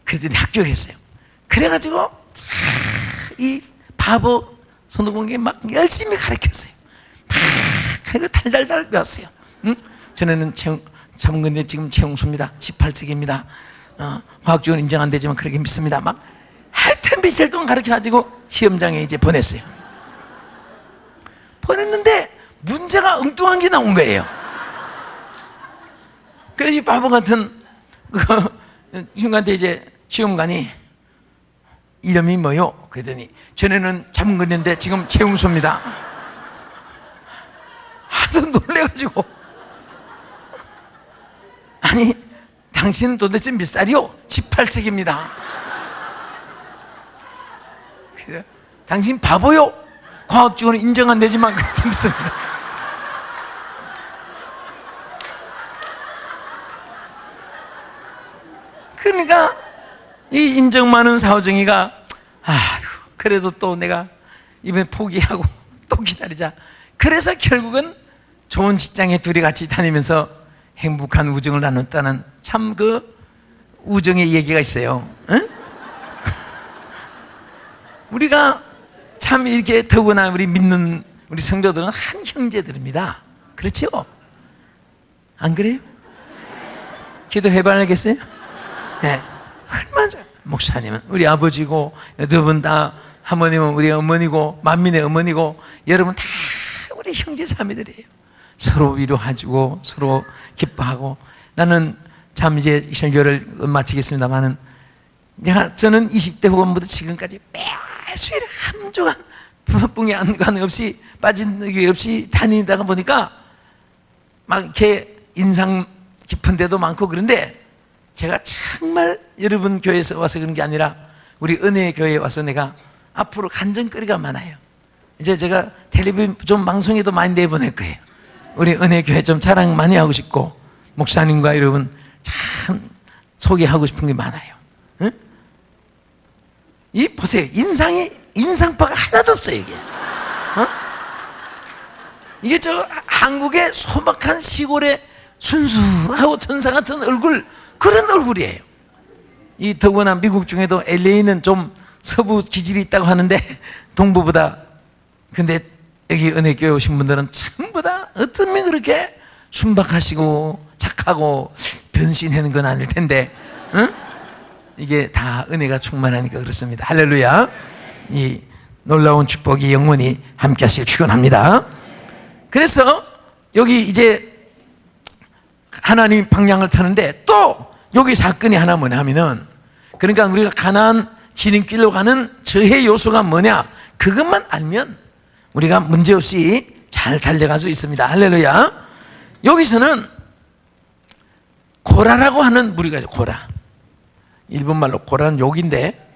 그랬더니 합격했어요. 그래가지고 이 바보 손오공에게 막 열심히 가르쳤어요. 그리고 달달달 배웠어요. 전에는 참근데 지금 최용수입니다. 18세기입니다. 과학적으로 인정 안 되지만 그렇게 믿습니다. 막 하여튼 며칠 동안 가르쳐가지고 시험장에 이제 보냈어요. 보냈는데 문제가 엉뚱한 게 나온 거예요. 그래서 이 바보 같은 그 친구한테 이제 시험관이 이름이 뭐요? 그랬더니 전에는 참근인데 지금 최용수입니다. 하도 놀래가지고, 아니 당신은 도대체 몇 살이요? 18세기입니다. 그래서 당신 바보요? 과학적으로 인정 안 되지만 그렇게 믿습니다. 그러니까 이 인정 많은 사오정이가, 그래도 또 내가 이번에 포기하고 또 기다리자. 그래서 결국은 좋은 직장에 둘이 같이 다니면서 행복한 우정을 나눴다는 참 그 우정의 얘기가 있어요. 응? 우리가 참 이렇게 더구나 우리 믿는 우리 성도들은 한 형제들입니다. 그렇죠? 안 그래요? 기도해봐야겠어요? 네. 얼마나 좋아요. 목사님은 우리 아버지고, 여러분 다 하모님은 우리 어머니고, 만민의 어머니고, 여러분 다 우리 형제자매들이에요. 서로 위로해주고 서로 기뻐하고. 나는 참 이제 설교를 마치겠습니다만은, 저는 20대 후반부터 지금까지 매수일 한 주간 뿡이 안 없이 빠진 게 없이 다니다가 보니까 막 이렇게 인상 깊은 데도 많고, 그런데 제가 정말 여러분 교회에서 와서 그런 게 아니라 우리 은혜의 교회에 와서 내가 앞으로 간증거리가 많아요. 이제 제가 텔레비전 좀 방송에도 많이 내보낼 거예요. 우리 은혜의 교회 좀 자랑 많이 하고 싶고, 목사님과 여러분 참 소개하고 싶은 게 많아요. 응? 이 보세요. 인상파가 하나도 없어요, 이게. 이게 저 한국의 소박한 시골의 순수하고 천사 같은 얼굴, 그런 얼굴이에요. 이 더구나 미국 중에도 LA는 좀 서부 기질이 있다고 하는데 동부보다, 근데 여기 은혜교회 오신 분들은 전부 다 어쩌면 그렇게 순박하시고 착하고 변신하는 건 아닐 텐데, 응? 이게 다 은혜가 충만하니까 그렇습니다. 할렐루야. 이 놀라운 축복이 영원히 함께 하시길 축원합니다. 그래서 여기 이제 하나님 방향을 터는데 또 여기 사건이 하나 뭐냐 하면은, 그러니까 우리가 가나안 지름길로 가는 저해 요소가 뭐냐, 그것만 알면 우리가 문제없이 잘 달려갈 수 있습니다. 할렐루야. 여기서는 고라라고 하는 무리가 있어요. 고라. 일본말로 고라는 욕인데,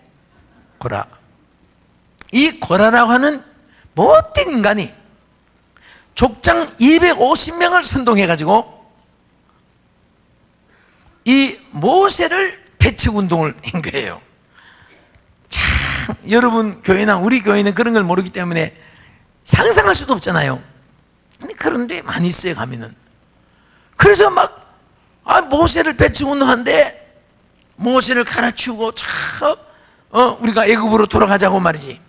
고라. 이 고라라고 하는 못된 인간이 족장 250명을 선동해가지고 이 모세를 배척 운동을 한 거예요. 참, 여러분 교회나 우리 교회는 그런 걸 모르기 때문에 상상할 수도 없잖아요. 근데 그런 데 많이 있어요, 가면은. 그래서 막, 모세를 배척 운동하는데 모세를 갈아치우고 참, 우리가 애굽으로 돌아가자고 말이지.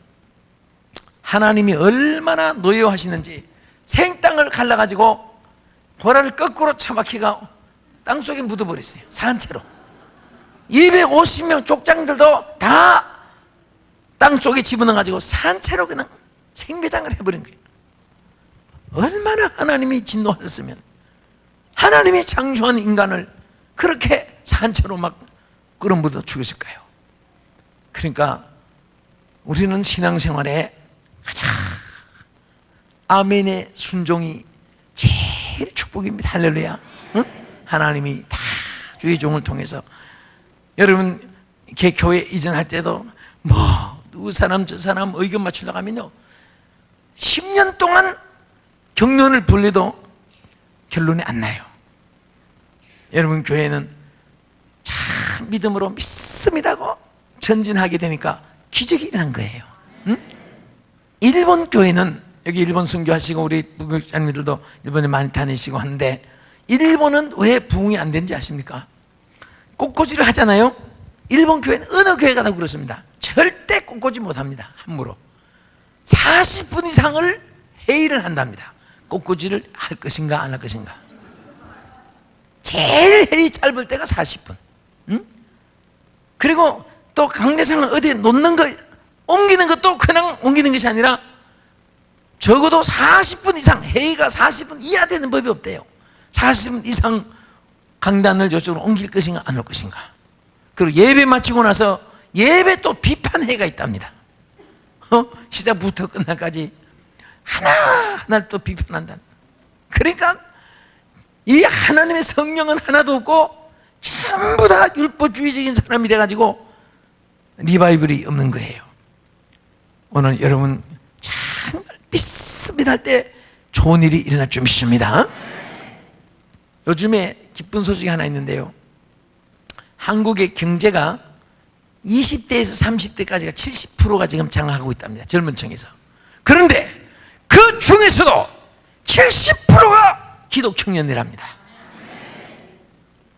하나님이 얼마나 노여하시는지 생땅을 갈라가지고 고라를 거꾸로 처박히가 땅속에 묻어버렸어요. 산채로. 250명 족장들도 다 땅속에 집어넣어가지고 산채로 그냥 생매장을 해버린 거예요. 얼마나 하나님이 진노하셨으면 하나님이 창조한 인간을 그렇게 산채로 막 끌어묻어 죽였을까요? 그러니까 우리는 신앙생활에 가장 아멘의 순종이 제일 축복입니다. 할렐루야. 응? 하나님이 다 주의 종을 통해서, 여러분 교회 이전할 때도 누구 사람 저 사람 의견 맞추려고 하면요 10년 동안 경륜을 불려도 결론이 안 나요. 여러분 교회는 참 믿음으로 믿습니다고 전진하게 되니까 기적이 일어난 거예요. 응? 일본 교회는, 여기 일본 선교하시고 우리 부교장님들도 일본에 많이 다니시고 하는데, 일본은 왜 부흥이 안 되는지 아십니까? 꽃꽂이를 하잖아요. 일본 교회는 어느 교회 가도 그렇습니다. 절대 꽃꽂이 못합니다. 함부로 40분 이상을 회의를 한답니다. 꽃꽂이를 할 것인가 안 할 것인가. 제일 회의 짧을 때가 40분. 응? 그리고 또 강대상을 어디에 놓는 거, 옮기는 것도 그냥 옮기는 것이 아니라 적어도 40분 이상, 회의가 40분 이하 되는 법이 없대요. 40분 이상 강단을 저쪽으로 옮길 것인가 안 올 것인가. 그리고 예배 마치고 나서 예배 또 비판회가 있답니다. 시작부터 끝날까지 하나하나 또 비판한다. 그러니까 이 하나님의 성령은 하나도 없고 전부 다 율법주의적인 사람이 돼가지고 리바이벌이 없는 거예요. 오늘 여러분 정말 믿습니다 할 때 좋은 일이 일어날 줄 믿습니다. 요즘에 기쁜 소식이 하나 있는데요, 한국의 경제가 20대에서 30대까지가 70%가 지금 장악하고 있답니다. 젊은 층에서. 그런데 그 중에서도 70%가 기독 청년이랍니다.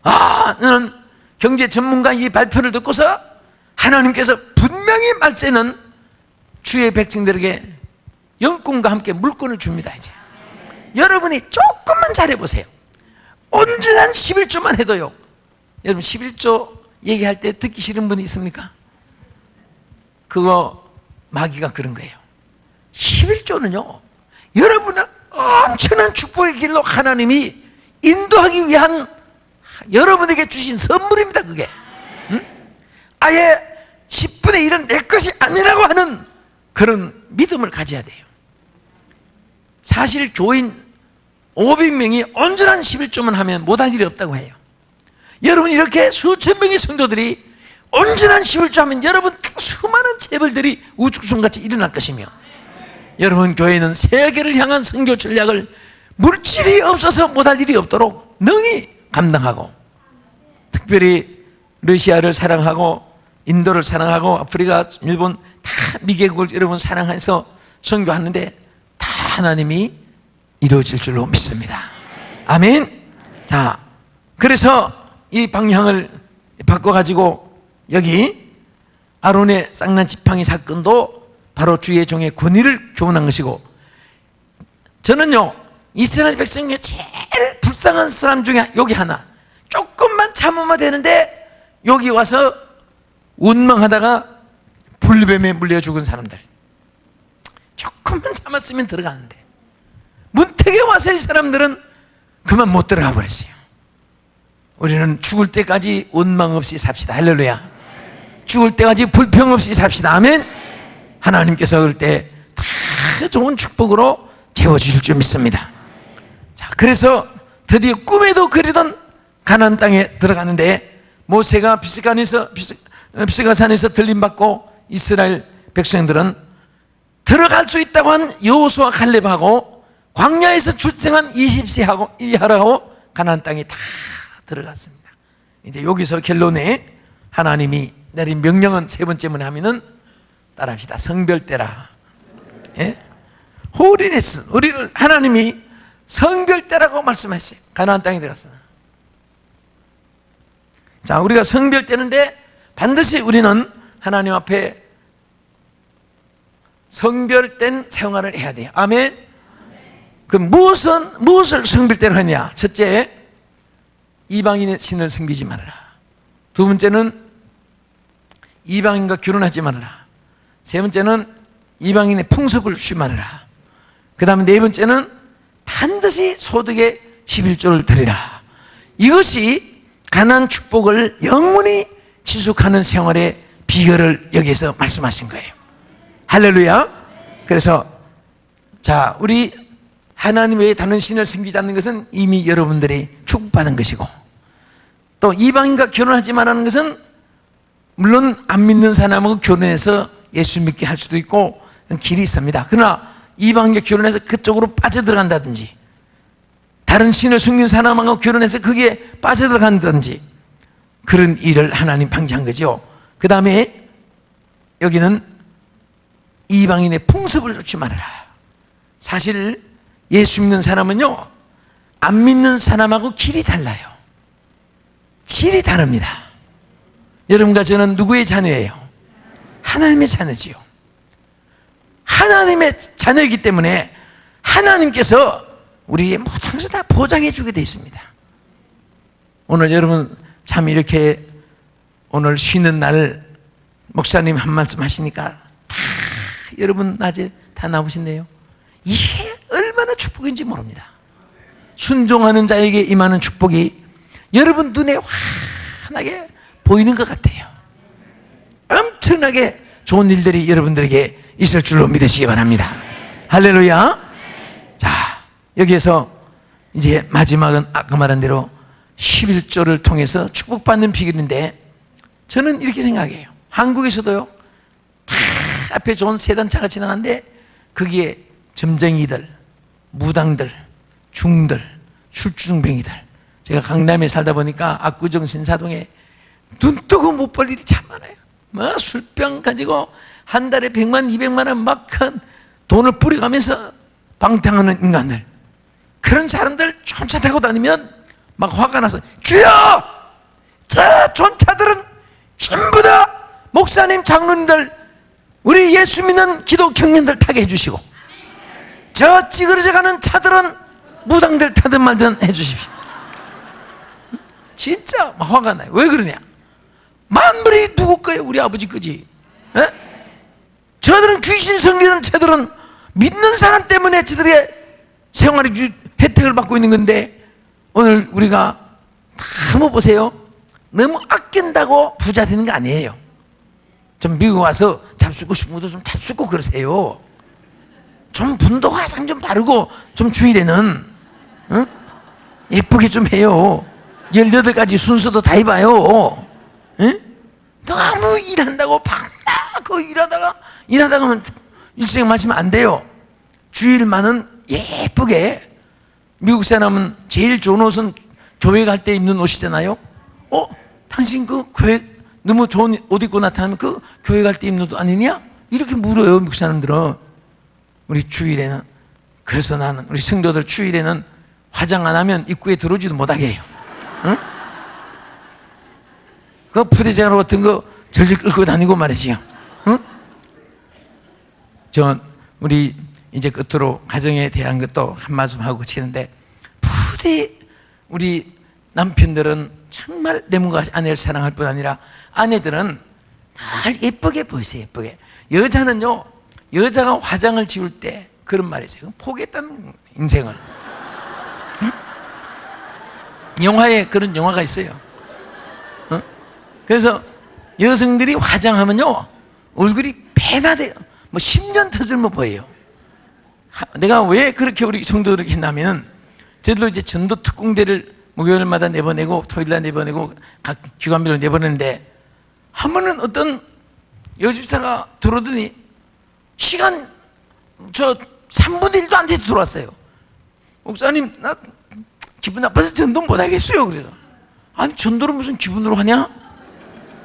나는 경제 전문가 이 발표를 듣고서 하나님께서 분명히 말세는 주의 백성들에게 영권과 함께 물권을 줍니다. 이제 여러분이 조금만 잘해보세요. 온전한 11조만 해도요. 여러분 11조 얘기할 때 듣기 싫은 분이 있습니까? 그거 마귀가 그런 거예요. 11조는요 여러분은 엄청난 축복의 길로 하나님이 인도하기 위한 여러분에게 주신 선물입니다. 그게 응? 아예 10분의 1은 내 것이 아니라고 하는 그런 믿음을 가져야 돼요. 사실 교인 500명이 온전한 11조만 하면 못할 일이 없다고 해요. 여러분 이렇게 수천 명의 성도들이 온전한 11조 하면 여러분 수많은 재벌들이 우주성같이 일어날 것이며, 여러분 교회는 세계를 향한 선교 전략을 물질이 없어서 못할 일이 없도록 능히 감당하고, 특별히 러시아를 사랑하고 인도를 사랑하고 아프리카, 일본 다 미개국을 여러분 사랑해서 선교하는데 다 하나님이 이루어질 줄로 믿습니다. 아멘. 자, 그래서 이 방향을 바꿔가지고 여기 아론의 쌍난 지팡이 사건도 바로 주의 종의 권위를 교훈한 것이고, 저는요 이스라엘 백성 중에 제일 불쌍한 사람 중에 여기 하나, 조금만 참으면 되는데 여기 와서 원망하다가 불뱀에 물려 죽은 사람들, 조금만 참았으면 들어가는데 문택에 와서 이 사람들은 그만 못 들어가 버렸어요. 우리는 죽을 때까지 원망 없이 삽시다. 할렐루야. 죽을 때까지 불평 없이 삽시다. 아멘. 하나님께서 그럴 때 다 좋은 축복으로 채워주실 줄 믿습니다. 자, 그래서 드디어 꿈에도 그리던 가나안 땅에 들어가는데 모세가 비스가산에서 들림받고 이스라엘 백성들은 들어갈 수 있다고 한 여호수아 갈렙하고 광야에서 출생한 20세 이하라고 가나안 땅에 다 들어갔습니다. 이제 여기서 결론에 하나님이 내린 명령은 세 번째 문 하면은 따라합시다. 성별대라. 예? 홀리네스. 우리를 하나님이 성별대라고 말씀하셨어요. 가나안 땅에 들어갔어. 자, 우리가 성별대인데 반드시 우리는 하나님 앞에 성별된 생활을 해야 돼요. 아멘. 그럼 무엇을 성별대로 하냐? 첫째, 이방인의 신을 섬기지 말아라. 두 번째는 이방인과 결혼하지 말아라. 세 번째는 이방인의 풍습을 취 말아라. 그 다음에 네 번째는 반드시 소득의 11조를 드리라. 이것이 가나안 축복을 영원히 지속하는 생활의 비결을 여기에서 말씀하신 거예요. 할렐루야. 그래서 자, 우리 하나님 외에 다른 신을 섬기지 않는 것은 이미 여러분들이 축복받은 것이고, 또 이방인과 결혼하지 말라는 것은 물론 안 믿는 사람하고 결혼해서 예수 믿게 할 수도 있고 길이 있습니다. 그러나 이방인과 결혼해서 그쪽으로 빠져들어간다든지, 다른 신을 섬기는 사람하고 결혼해서 그게 빠져들어간다든지, 그런 일을 하나님 방지한 거죠. 그 다음에 여기는 이방인의 풍습을 놓지 말아라. 사실 예수 믿는 사람은요, 안 믿는 사람하고 길이 달라요. 질이 다릅니다. 여러분과 저는 누구의 자녀예요? 하나님의 자녀지요. 하나님의 자녀이기 때문에 하나님께서 우리의 모든 것을 다 보장해 주게 되어 있습니다. 오늘 여러분 참 이렇게 오늘 쉬는 날 목사님 한 말씀 하시니까 다 여러분 낮에 다 나오신대요. 이게 얼마나 축복인지 모릅니다. 순종하는 자에게 임하는 축복이 여러분 눈에 환하게 보이는 것 같아요. 엄청나게 좋은 일들이 여러분들에게 있을 줄로 믿으시기 바랍니다. 할렐루야. 자, 여기에서 이제 마지막은 아까 말한 대로 11조를 통해서 축복받는 비결인데, 저는 이렇게 생각해요. 한국에서도요, 다 앞에 좋은 세단차가 지나가는데 거기에 점쟁이들, 무당들, 중들, 술주정뱅이들, 제가 강남에 살다 보니까 압구정 신사동에 눈 뜨고 못 볼 일이 참 많아요. 뭐 술병 가지고 한 달에 100만, 200만 원 막 돈을 뿌려가면서 방탕하는 인간들, 그런 사람들 쫓아다니고 다니면 막 화가 나서, 주여! 저 전차들은 전부 다 목사님, 장로님들, 우리 예수 믿는 기독 청년들 타게 해주시고, 저 찌그러져 가는 차들은 무당들 타든 말든 해주십시오. 진짜 막 화가 나요. 왜 그러냐? 만물이 누구 거예요? 우리 아버지 거지. 에? 저들은 귀신 섬기는 저들은 믿는 사람 때문에 저들의 생활의 혜택을 받고 있는 건데, 오늘 우리가 한번 보세요. 너무 아낀다고 부자 되는 거 아니에요. 좀 미국 와서 잡수고 싶은 것도 좀 잡수고 그러세요. 좀 분도 화장 좀 바르고 좀 주일에는 응? 예쁘게 좀 해요. 18가지 순서도 다 해봐요. 응? 너무 일한다고 밤낮 일하다가 일생에 마시면 안 돼요. 주일만은 예쁘게. 미국 사람은 제일 좋은 옷은 교회 갈 때 입는 옷이잖아요. 당신 그 교회 너무 좋은 옷 입고 나타나면 그 교회 갈 때 입는 옷 아니냐? 이렇게 물어요, 미국 사람들은. 우리 주일에는, 그래서 나는 우리 성도들 주일에는 화장 안 하면 입구에 들어오지도 못하게 해요. 응? 그 부대장으로 같은 거 절절 끌고 다니고 말이지요. 응? 우리 이제 끝으로 가정에 대한 것도 한 말씀 하고 치는데, 부디 우리 남편들은 정말 내 몸과 아내를 사랑할 뿐 아니라 아내들은 늘 예쁘게 보이세요. 예쁘게. 여자는요, 여자가 화장을 지울 때 그런 말이 있어요. 포기했다는 인생을. 응? 영화에 그런 영화가 있어요. 어? 그래서 여성들이 화장하면요 얼굴이 배나돼요. 뭐 10년 더 젊어 보여요. 내가 왜 그렇게 우리 성도들에게 했냐면, 저희도 이제 전도 특공대를 목요일마다 내보내고 토요일날 내보내고 각 기관별로 내보내는데, 한 번은 어떤 여집사가 들어오더니 시간 저 3분의 1도 안 돼서 들어왔어요. 목사님, 나 기분 나빠서 전도 못 하겠어요. 그래서 아니, 전도를 무슨 기분으로 하냐?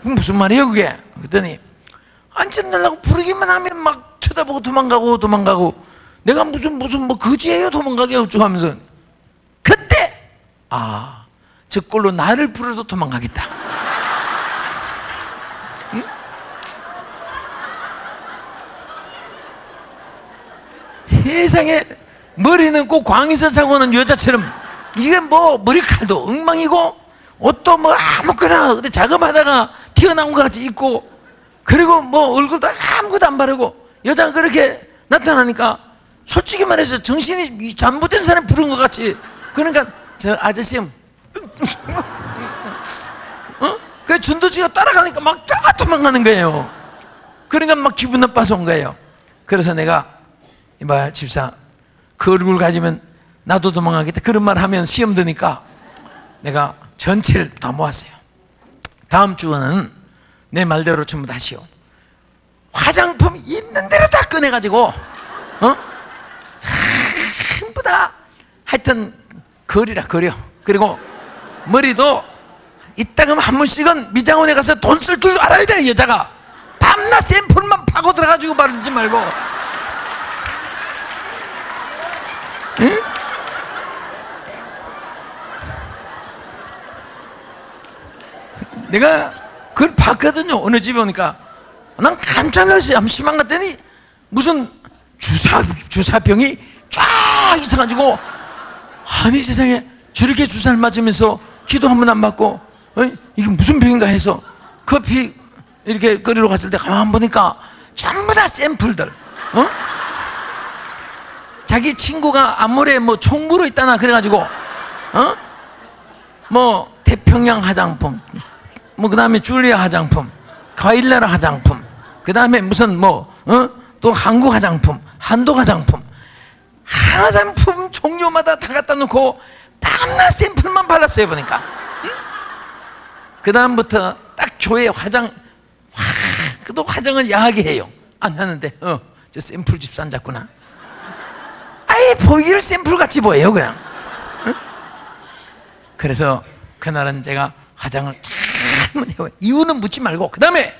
그럼 무슨 말이에요 그게? 그랬더니 안 전달라고 부르기만 하면 막 쳐다보고 도망가고 내가 무슨 뭐 거지예요 도망가게 어쩌고 하면서, 그때 저 꼴로 나를 부르도 도망가겠다. 응? 세상에 머리는 꼭 광에서 자고 오는 여자처럼, 이게 뭐 머리칼도 엉망이고 옷도 뭐 아무거나 근데 자금하다가 튀어나온 것 같이 입고, 그리고 뭐 얼굴도 아무것도 안 바르고 여자가 그렇게 나타나니까 솔직히 말해서 정신이 잘못된 사람 부른 것 같이. 그러니까 저 아저씨 그 전도지가 따라가니까 막 도망가는 거예요. 그러니까 막 기분 나빠서 온 거예요. 그래서 내가 이봐 집사, 그 얼굴 가지면 나도 도망가겠다 그런 말 하면 시험 드니까 내가 전체를 다 모았어요. 다음 주는 내 말대로 전부 다 하시오. 화장품 있는 대로 다 꺼내가지고 전부 다 하여튼 거려. 그리고 머리도 이따금 한 번씩은 미장원에 가서 돈 쓸 줄 알아야 돼. 여자가 밤낮 샘플만 파고 들어가지고 바르지 말고. 응? 내가 그걸 봤거든요. 어느 집에 오니까 난 깜짝 놀랐어요. 한번 시방 갔더니 무슨 주사병이 쫙 있어가지고, 아니 세상에 저렇게 주사를 맞으면서 기도 한 번 안 받고 이게 무슨 병인가 해서 커피 이렇게 끓이러 갔을 때 가만 보니까 전부 다 샘플들. 자기 친구가 아무래 뭐 총무로 있다나 그래가지고 뭐 태평양 화장품, 뭐 그 다음에 줄리아 화장품, 가일레라 화장품, 그 다음에 무슨 또 한국 화장품, 한도 화장품, 화장품 종류마다 다 갖다 놓고 밤낮 샘플만 발랐어요 보니까. 그 다음부터 딱 교회 그도 화장을 야하게 해요. 안 하는데 저 샘플 집사 앉았구나. 아예 보이를 샘플 같이 보여요 그냥. 그래서 그날은 제가 화장을 참 해요. 이유는 묻지 말고 그 다음에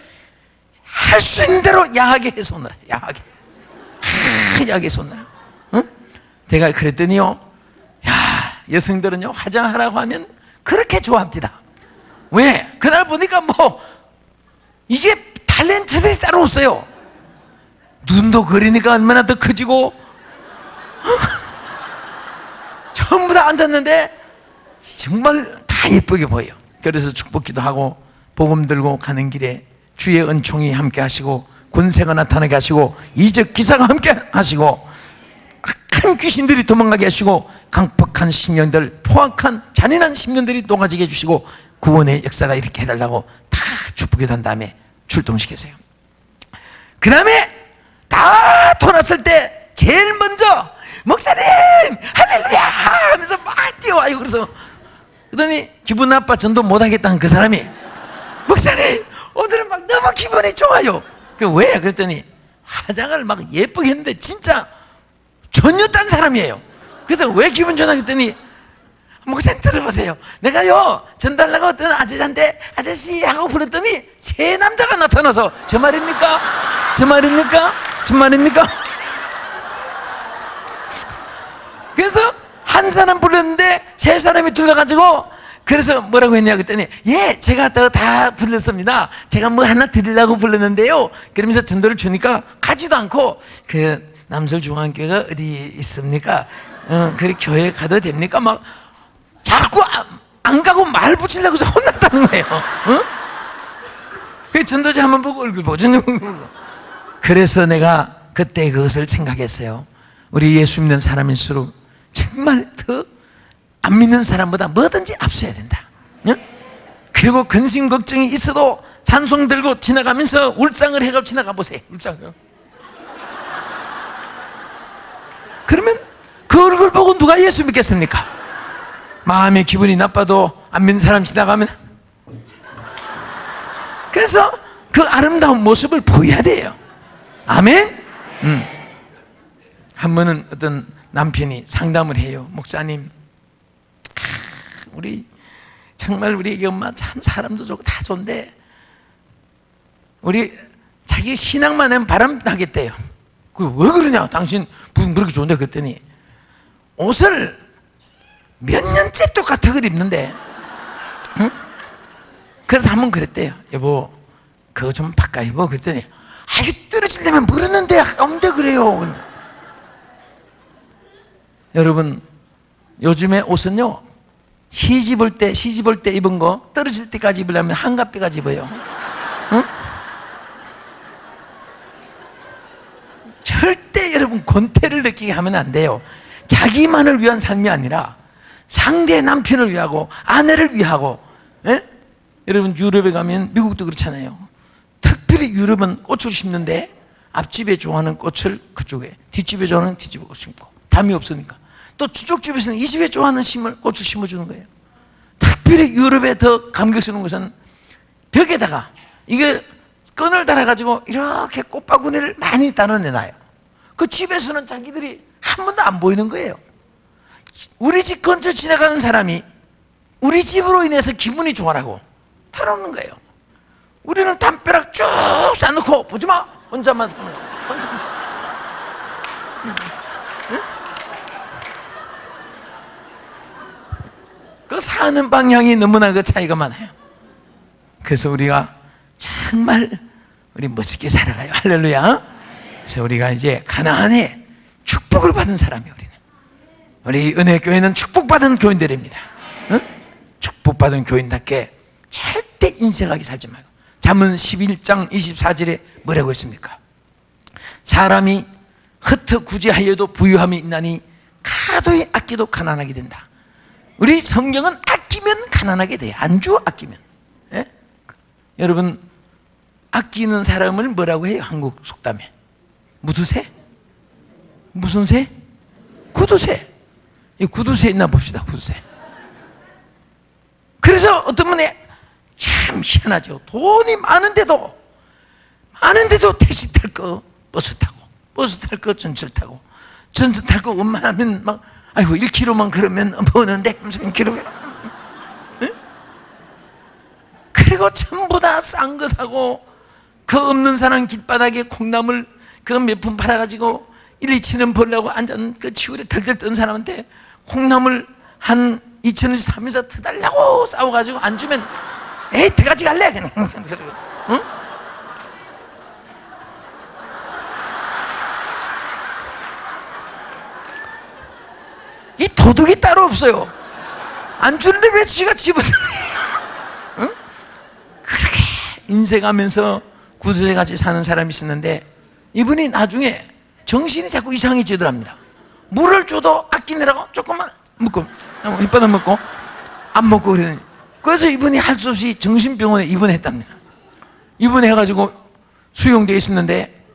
할 수 있는 대로 야하게 해서 오느라. 야하게 해서 오느라. 제가 그랬더니요, 여성들은요 화장하라고 하면 그렇게 좋아합니다. 왜? 그날 보니까 뭐 이게 탤런트들이 따로 없어요. 눈도 그리니까 얼마나 더 커지고 전부 다 앉았는데 정말 다 예쁘게 보여요. 그래서 축복기도 하고 복음 들고 가는 길에 주의 은총이 함께 하시고 권세가 나타나게 하시고 이적 기사가 함께 하시고 악한 귀신들이 도망가게 하시고 강팍한 심령들, 포악한 잔인한 심령들이 녹아지게 해주시고 구원의 역사가 이렇게 해달라고 다 축복기도 한 다음에 출동시키세요. 그 다음에 다 돌았을 때 제일 먼저 목사님 할렐루야 하면서 막 뛰어와요. 그러더니 기분 나빠 전도 못하겠다는 그 사람이 목사님 오늘은 막 너무 기분이 좋아요. 왜? 그랬더니 화장을 막 예쁘게 했는데 진짜 전혀 딴 사람이에요. 그래서 왜 기분 좋나 했더니 목사님 들어보세요. 내가요 전달라고 어떤 아저씨한테 아저씨 하고 불렀더니 새 남자가 나타나서 저 말입니까? 그래서 한 사람 불렀는데 세 사람이 들려가지고 그래서 뭐라고 했냐 그랬더니 예 제가 다 불렀습니다. 제가 뭐 하나 드리려고 불렀는데요. 그러면서 전도를 주니까 가지도 않고 그 남설중앙교회가 어디 있습니까? 그리 교회 가도 됩니까? 막 자꾸 안 가고 말 붙이려고 해서 혼났다는 거예요. 그 전도지 한번 보고 얼굴 보고 그래서 내가 그때 그것을 생각했어요. 우리 예수 믿는 사람일수록 정말 더 안 믿는 사람보다 뭐든지 앞서야 된다. 그리고 근심 걱정이 있어도 찬송 들고 지나가면서 울상을 해가 지나가 보세요. 울상을. 그러면 그 얼굴 보고 누가 예수 믿겠습니까? 마음의 기분이 나빠도 안 믿는 사람 지나가면. 그래서 그 아름다운 모습을 보여야 돼요. 아멘? 한 번은 어떤 남편이 상담을 해요. 목사님, 우리 정말 우리 애기 엄마 참 사람도 좋고 다 좋은데 우리 자기 신앙만 하면 바람 나겠대요. 그 왜 그러냐? 당신 부인 그렇게 좋은데. 그랬더니 옷을 몇 년째 똑같은 걸 입는데, 응? 그래서 한번 그랬대요. 여보, 그거 좀 바꿔 입어. 그랬더니 이게 떨어지려면 모르는데 없는데 그래요. 여러분, 요즘에 옷은요, 시집 올 때 입은 거 떨어질 때까지 입으려면 한갑 때까지 입어요. 응? 절대 여러분 권태를 느끼게 하면 안 돼요. 자기만을 위한 삶이 아니라 상대 남편을 위하고 아내를 위하고. 예? 여러분 유럽에 가면, 미국도 그렇잖아요. 특별히 유럽은 꽃을 심는데 앞집에 좋아하는 꽃을 그쪽에, 뒷집에 좋아하는 뒷집에 심고, 담이 없으니까. 또 저쪽 집에서는 이 집에 좋아하는 꽃을 심어주는 거예요. 특별히 유럽에 더 감격스러운 것은 벽에다가 이게 끈을 달아가지고 이렇게 꽃바구니를 많이 따라내놔요. 그 집에서는 자기들이 한 번도 안 보이는 거예요. 우리 집 근처 지나가는 사람이 우리 집으로 인해서 기분이 좋아라고 타놓는 거예요. 우리는 담벼락 쭉 쌓아놓고 보지마, 혼자만 사는 거야. 혼자만. 응? 그 사는 방향이 너무나 그 차이가 많아요. 그래서 우리가 정말 우리 멋있게 살아가요. 할렐루야. 그래서 우리가 이제 가나안에 축복을 받은 사람이에요. 우리 은혜교회는 축복받은 교인들입니다. 응? 축복받은 교인답게 절대 인색하게 살지 말고. 잠언 11장 24절에 뭐라고 했습니까? 사람이 흩어구제하여도 부유함이 있나니 가도히 아끼도 가난하게 된다. 우리 성경은 아끼면 가난하게 돼요. 안주 아끼면. 예? 여러분, 아끼는 사람을 뭐라고 해요? 한국 속담에 무두새? 무슨 새? 구두새. 이 구두새 있나 봅시다. 구두새. 그래서 어떤 분이 참 희한하죠. 돈이 많은데도 택시 탈 거 버스 타고, 버스 탈 거 전철 타고, 전철 탈 거 웬만하면 막 아이고 1km만 그러면 버는데 1km. 응? 그리고 전부 다 싼 거 사고, 그 없는 사람 길바닥에 콩나물 그거 몇 푼 팔아가지고 1, 2천원 벌려고 앉은 그 치울에 덜덜 뜬 사람한테 콩나물 한 2,000원씩 사면서 터달라고 싸워가지고 안 주면 에이 들어가지 갈래 그냥. 응? 이 도둑이 따로 없어요. 안 주는데 왜 지가 집어서. 응? 그렇게 인색하면서 구두쇠같이 사는 사람이 있었는데, 이분이 나중에 정신이 자꾸 이상해지더랍니다. 물을 줘도 아끼느라고 조금만 먹고, 혓바닥 먹고 안 먹고 그러더니, 그래서 이분이 할 수 없이 정신병원에 입원했답니다. 입원해가지고 수용되어 있었는데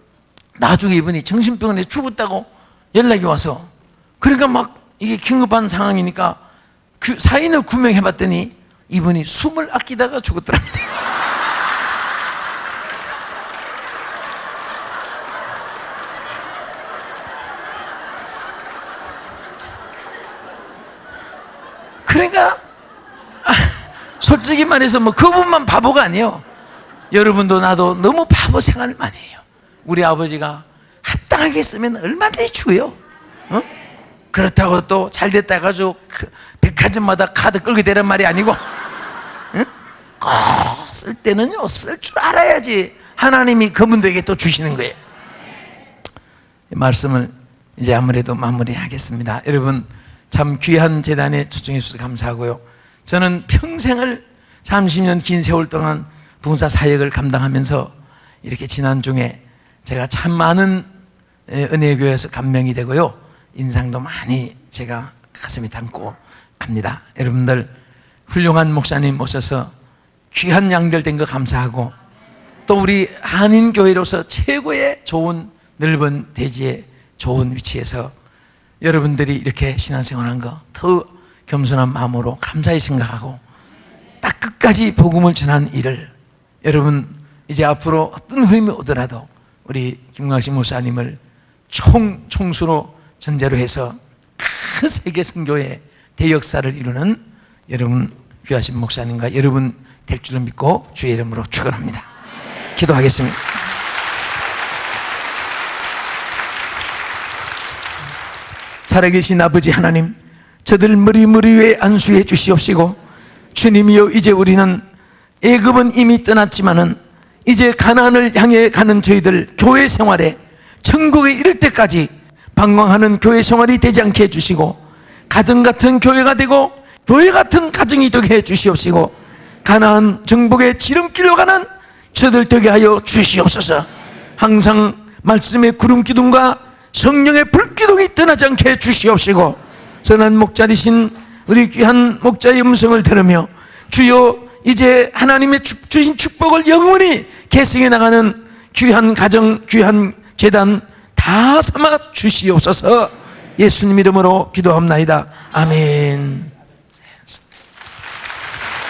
나중에 이분이 정신병원에 죽었다고 연락이 와서, 그러니까 막 이게 긴급한 상황이니까 그 사인을 구명해봤더니 이분이 숨을 아끼다가 죽었더랍니다. 그러니까 솔직히 말해서 뭐 그분만 바보가 아니에요. 여러분도 나도 너무 바보 생활을 많이 해요. 우리 아버지가 합당하게 쓰면 얼마든지 주요. 어? 그렇다고 또 잘됐다 해가지고 백화점마다 카드 끌게 되란 말이 아니고, 응? 꼭 쓸 때는요 쓸 줄 알아야지 하나님이 그분들에게 또 주시는 거예요. 이 말씀을 이제 아무래도 마무리하겠습니다. 여러분, 참 귀한 재단에 초청해 주셔서 감사하고요. 저는 평생을 30년 긴 세월 동안 봉사 사역을 감당하면서 이렇게 지난 중에 제가 참 많은 은혜의 교회에서 감명이 되고요. 인상도 많이 제가 가슴에 담고 갑니다. 여러분들 훌륭한 목사님 모셔서 귀한 양들된 거 감사하고, 또 우리 한인교회로서 최고의 좋은 넓은 대지의 좋은 위치에서 여러분들이 이렇게 신앙생활한 거 더 겸손한 마음으로 감사히 생각하고, 딱 끝까지 복음을 전한 일을, 여러분 이제 앞으로 어떤 후임이 오더라도 우리 김광식 목사님을 총수로 전제로 해서 큰 세계 선교의 대역사를 이루는 여러분 귀하신 목사님과 여러분 될 줄을 믿고 주의 이름으로 축원합니다. 기도하겠습니다. 살아계신 아버지 하나님, 저들 머리 위에 안수해 주시옵시고, 주님이여, 이제 우리는 애굽은 이미 떠났지만은 이제 가나안을 향해 가는 저희들 교회 생활에 천국에 이를 때까지 방황하는 교회 생활이 되지 않게 해주시고, 가정 같은 교회가 되고 교회 같은 가정이 되게 해주시옵시고, 가나안 정복의 지름길로 가는 저들 되게 하여 주시옵소서. 항상 말씀의 구름 기둥과 성령의 불 기둥이 떠나지 않게 해주시옵시고, 선한 목자 되신 우리 귀한 목자의 음성을 들으며 주여, 이제 하나님의 주신 축복을 영원히 계승해 나가는 귀한 가정, 귀한 재단 다 삼아 주시옵소서. 예수님 이름으로 기도합나이다. 아멘.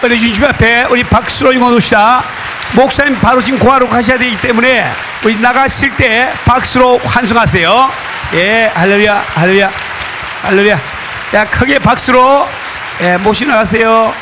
은혜 주신 주 앞에 우리 박수로 응원합시다. 목사님 바로 지금 고하러 가셔야 되기 때문에 우리 나가실 때 박수로 환송하세요. 예, 할렐루야, 할렐루야, 할렐루야. 자, 크게 박수로 모시고 나가세요.